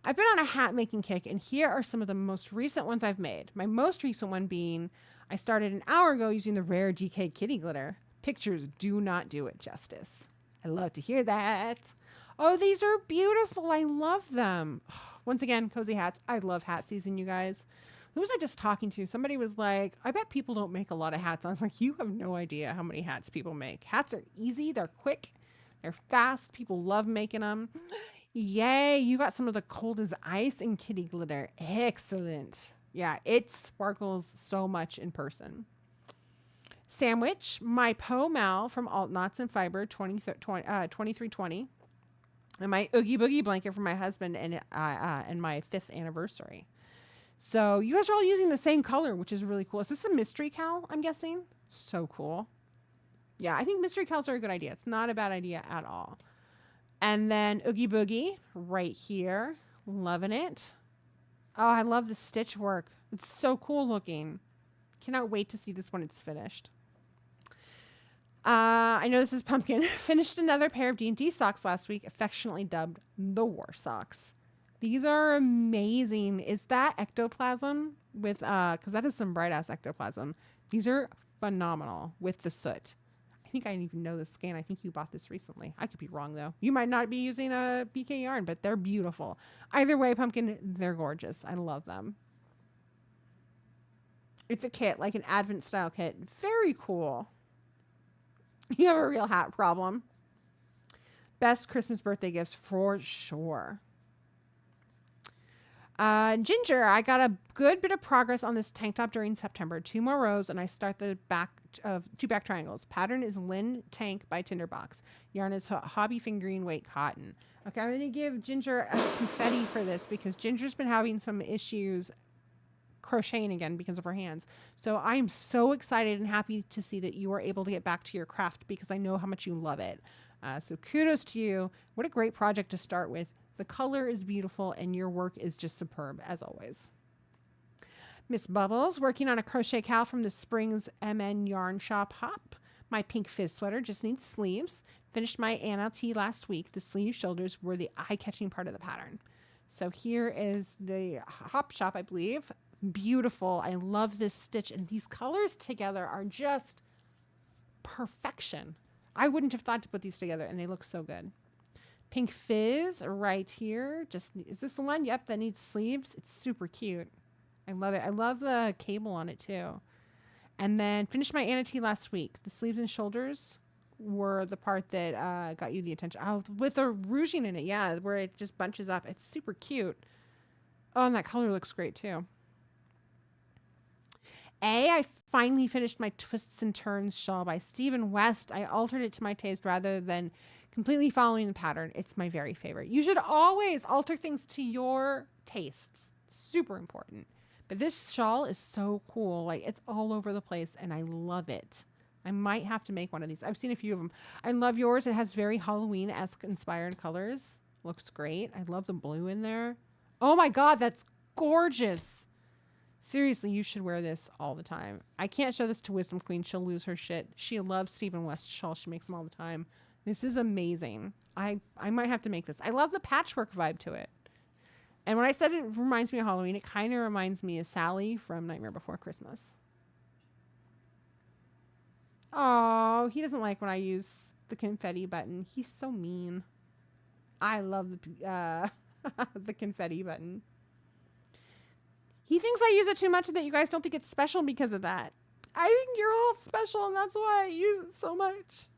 Speaker 1: I've been on a hat making kick, and here are some of the most recent ones I've made. My most recent one being, I started an hour ago using the rare DK kitty glitter. Pictures do not do it justice. I love to hear that. Oh, these are beautiful. I love them. Once again, cozy hats. I love hat season, you guys. Who was I just talking to? Somebody was like, I bet people don't make a lot of hats. I was like, you have no idea how many hats people make. Hats are easy. They're quick. They're fast. People love making them. Yay. You got some of the cold as ice and kitty glitter. Excellent. Yeah, it sparkles so much in person. Sandwich, my Poe Mal from Alt Knots and Fiber 2320. And my Oogie Boogie blanket for my husband and my 5th anniversary. So you guys are all using the same color, which is really cool. Is this a mystery cowl, I'm guessing? So cool. Yeah, I think mystery cowls are a good idea. It's not a bad idea at all. And then Oogie Boogie right here. Loving it. Oh, I love the stitch work. It's so cool looking. Cannot wait to see this when it's finished. I know this is Pumpkin. Finished another pair of D&D socks last week, affectionately dubbed the War Socks. These are amazing. Is that ectoplasm with, because that is some bright ass ectoplasm. These are phenomenal with the soot. I think I even know this skein. I think you bought this recently. I could be wrong though. You might not be using a BK yarn, but they're beautiful. Either way, Pumpkin, they're gorgeous. I love them. It's a kit, like an Advent style kit. Very cool. You have a real hat problem. Best Christmas birthday gifts for sure. Ginger, I got a good bit of progress on this tank top during September. 2 more rows, and I start the back of 2 back triangles. Pattern is Lynn Tank by Tinderbox. Yarn is Hobby Fingering Weight Cotton. Okay, I'm going to give Ginger a confetti for this because Ginger's been having some issues crocheting again because of her hands. So I am so excited and happy to see that you are able to get back to your craft because I know how much you love it. So kudos to you. What a great project to start with. The color is beautiful and your work is just superb as always. Miss Bubbles, working on a crochet cowl from the Springs MN Yarn Shop Hop. My pink fizz sweater just needs sleeves. Finished my Anna T last week. The sleeve shoulders were the eye-catching part of the pattern. So here is the Hop Shop, I believe. Beautiful. I love this stitch, and these colors together are just perfection. I wouldn't have thought to put these together, and they look so good. Pink fizz right here. Just, is this the one? Yep, that needs sleeves. It's super cute. I love it. I love the cable on it too. And then finished my Anna T last week. The sleeves and shoulders were the part that got you the attention. Oh, with a ruching in it, yeah, where it just bunches up. It's super cute. Oh, and that color looks great too. I finally finished my Twists and Turns shawl by Stephen West. I altered it to my taste rather than completely following the pattern. It's my very favorite. You should always alter things to your tastes. Super important. But this shawl is so cool. Like, it's all over the place, and I love it. I might have to make one of these. I've seen a few of them. I love yours. It has very Halloween-esque inspired colors. Looks great. I love the blue in there. Oh my God, that's gorgeous. Seriously, you should wear this all the time. I can't show this to Wisdom Queen. She'll lose her shit. She loves Stephen West shawls. She makes them all the time. This is amazing. I might have to make this. I love the patchwork vibe to it. And when I said it reminds me of Halloween, it kind of reminds me of Sally from Nightmare Before Christmas. Oh, he doesn't like when I use the confetti button. He's so mean. I love the the confetti button. He thinks I use it too much and that you guys don't think it's special because of that. I think you're all special and that's why I use it so much.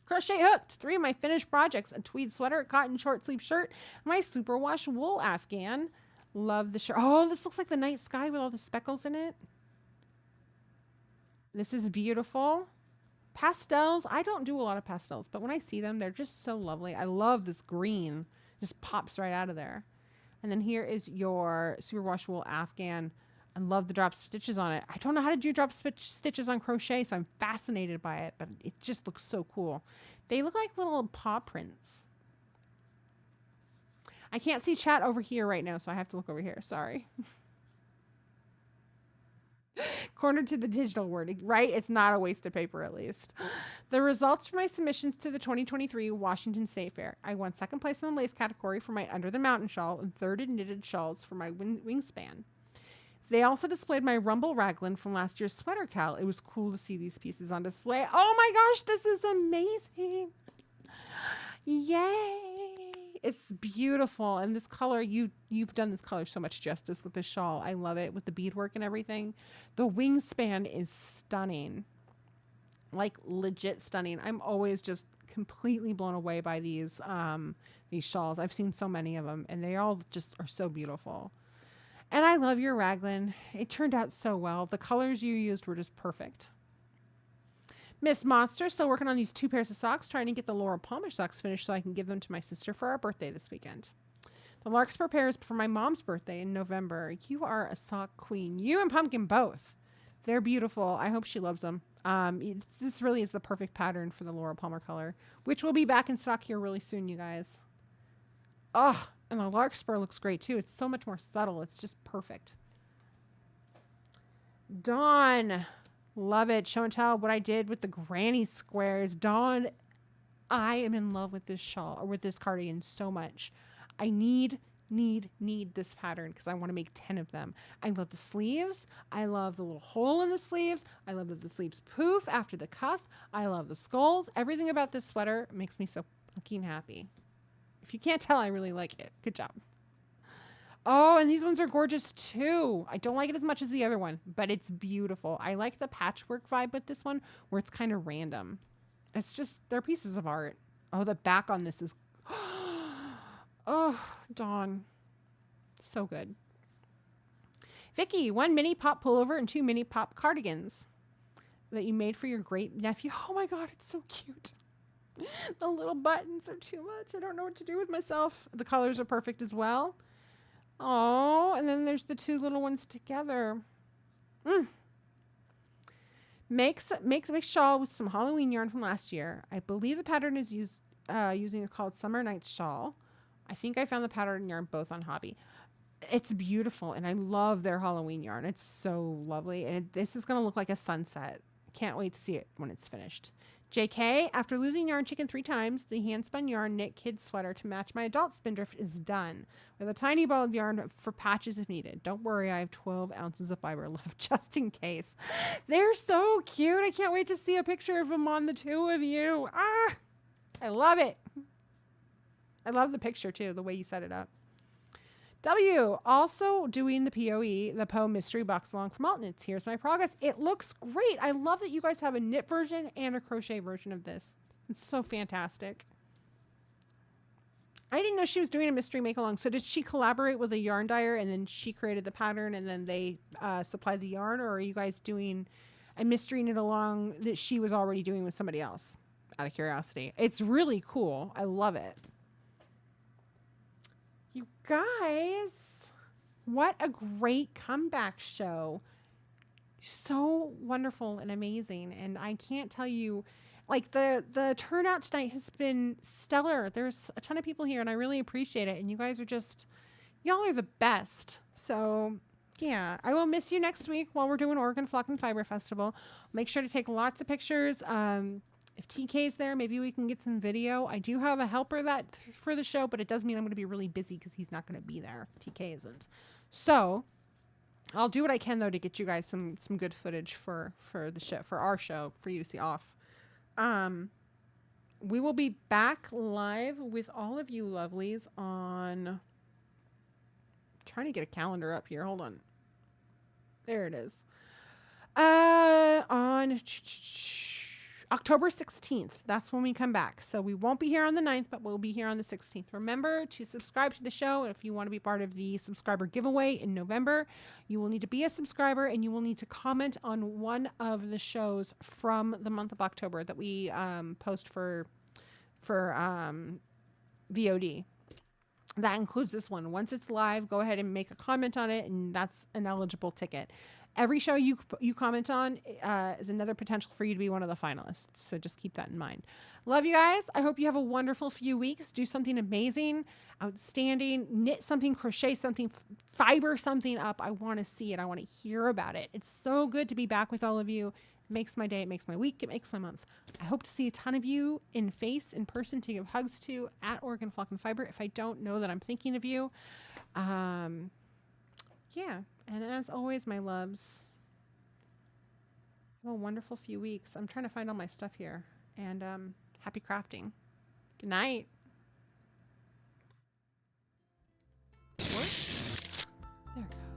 Speaker 1: Crochet hooked 3 of my finished projects: a tweed sweater, a cotton short sleeve shirt, my superwash wool afghan. Love the shirt. Oh, this looks like the night sky with all the speckles in it. This is beautiful. Pastels. I don't do a lot of pastels, but when I see them, they're just so lovely. I love this green. Just pops right out of there. And then here is your superwash wool afghan. I love the drop stitches on it. I don't know how to do drop stitches on crochet, so I'm fascinated by it, but it just looks so cool. They look like little paw prints. I can't see chat over here right now, so I have to look over here. Sorry. Cornered to the digital word, right? It's not a waste of paper, at least. The results for my submissions to the 2023 Washington State Fair. I won 2nd place in the lace category for my Under the Mountain shawl and 3rd in knitted shawls for my wingspan. They also displayed my Rumble Raglan from last year's sweater cowl. It was cool to see these pieces on display. Oh my gosh, this is amazing. Yay. It's beautiful. And this color, you've done this color so much justice with this shawl. I love it with the beadwork and everything. The wingspan is stunning. Like legit stunning. I'm always just completely blown away by these shawls. I've seen so many of them and they all just are so beautiful. And I love your raglan. It turned out so well. The colors you used were just perfect. Miss Monster, still working on these 2 pairs of socks, trying to get the Laura Palmer socks finished so I can give them to my sister for our birthday this weekend. The Larkspur pair is for my mom's birthday in November. You are a sock queen. You and Pumpkin both. They're beautiful. I hope she loves them. This really is the perfect pattern for the Laura Palmer color, which will be back in stock here really soon, you guys. Oh, and the Larkspur looks great too. It's so much more subtle. It's just perfect. Dawn. Love it. Show and tell what I did with the granny squares. Dawn, I am in love with this shawl or with this cardigan so much. I need need this pattern because I want to make 10 of them. I love the sleeves. I love the little hole in the sleeves. I love that the sleeves poof after the cuff. I love the skulls. Everything about this sweater makes me so fucking happy. If you can't tell, I really like it. Good job. Oh, and these ones are gorgeous too. I don't like it as much as the other one, but it's beautiful. I like the patchwork vibe with this one where it's kind of random. It's just, they're pieces of art. Oh, the back on this is, oh, Dawn. So good. Vicky, 1 mini pop pullover and 2 mini pop cardigans that you made for your great nephew. Oh my God, it's so cute. The little buttons are too much. I don't know what to do with myself. The colors are perfect as well. Oh, and then there's the 2 little ones together. Makes a shawl with some Halloween yarn from last year. I believe the pattern is using it's called Summer Night Shawl. I think I found the pattern yarn both on Hobby. It's beautiful, and I love their Halloween yarn. It's so lovely, and this is going to look like a sunset. Can't wait to see it when it's finished. JK, after losing yarn chicken 3 times, the hand-spun yarn knit kid sweater to match my adult spindrift is done, with a tiny ball of yarn for patches if needed. Don't worry, I have 12 ounces of fiber left just in case. They're so cute. I can't wait to see a picture of them on the 2 of you. Ah, I love it. I love the picture, too, the way you set it up. W, also doing the POE, the Poe Mystery Box Long from Altnits. Here's my progress. It looks great. I love that you guys have a knit version and a crochet version of this. It's so fantastic. I didn't know she was doing a mystery make-along. So did she collaborate with a yarn dyer and then she created the pattern and then they supplied the yarn? Or are you guys doing a mystery knit along that she was already doing with somebody else? Out of curiosity. It's really cool. I love it. You guys, what a great comeback show. So wonderful and amazing. And I can't tell you, like the turnout tonight has been stellar. There's a ton of people here and I really appreciate it. And you guys are just, y'all are the best. So yeah, I will miss you next week while we're doing Oregon Flock and Fiber Festival. Make sure to take lots of pictures. If TK's there, maybe we can get some video. I do have a helper for the show, but it does mean I'm going to be really busy because he's not going to be there. TK isn't. So I'll do what I can, though, to get you guys some good footage for the show, for our show, for you to see off. We will be back live with all of you lovelies on... I'm trying to get a calendar up here. Hold on. There it is. On... October 16th, that's when we come back. So we won't be here on the 9th, but we'll be here on the 16th. Remember to subscribe to the show. And if you want to be part of the subscriber giveaway in November, you will need to be a subscriber and you will need to comment on one of the shows from the month of October that we post for VOD. That includes this one. Once it's live, go ahead and make a comment on it, and that's an eligible ticket. Every show you comment on is another potential for you to be one of the finalists. So just keep that in mind. Love you guys. I hope you have a wonderful few weeks. Do something amazing, outstanding, knit something, crochet something, fiber something up. I want to see it. I want to hear about it. It's so good to be back with all of you. It makes my day. It makes my week. It makes my month. I hope to see a ton of you in person to give hugs to at Oregon Flock and Fiber. If I don't know that I'm thinking of you. Yeah. And as always, my loves, have a wonderful few weeks. I'm trying to find all my stuff here. And happy crafting. Good night. What? There it goes.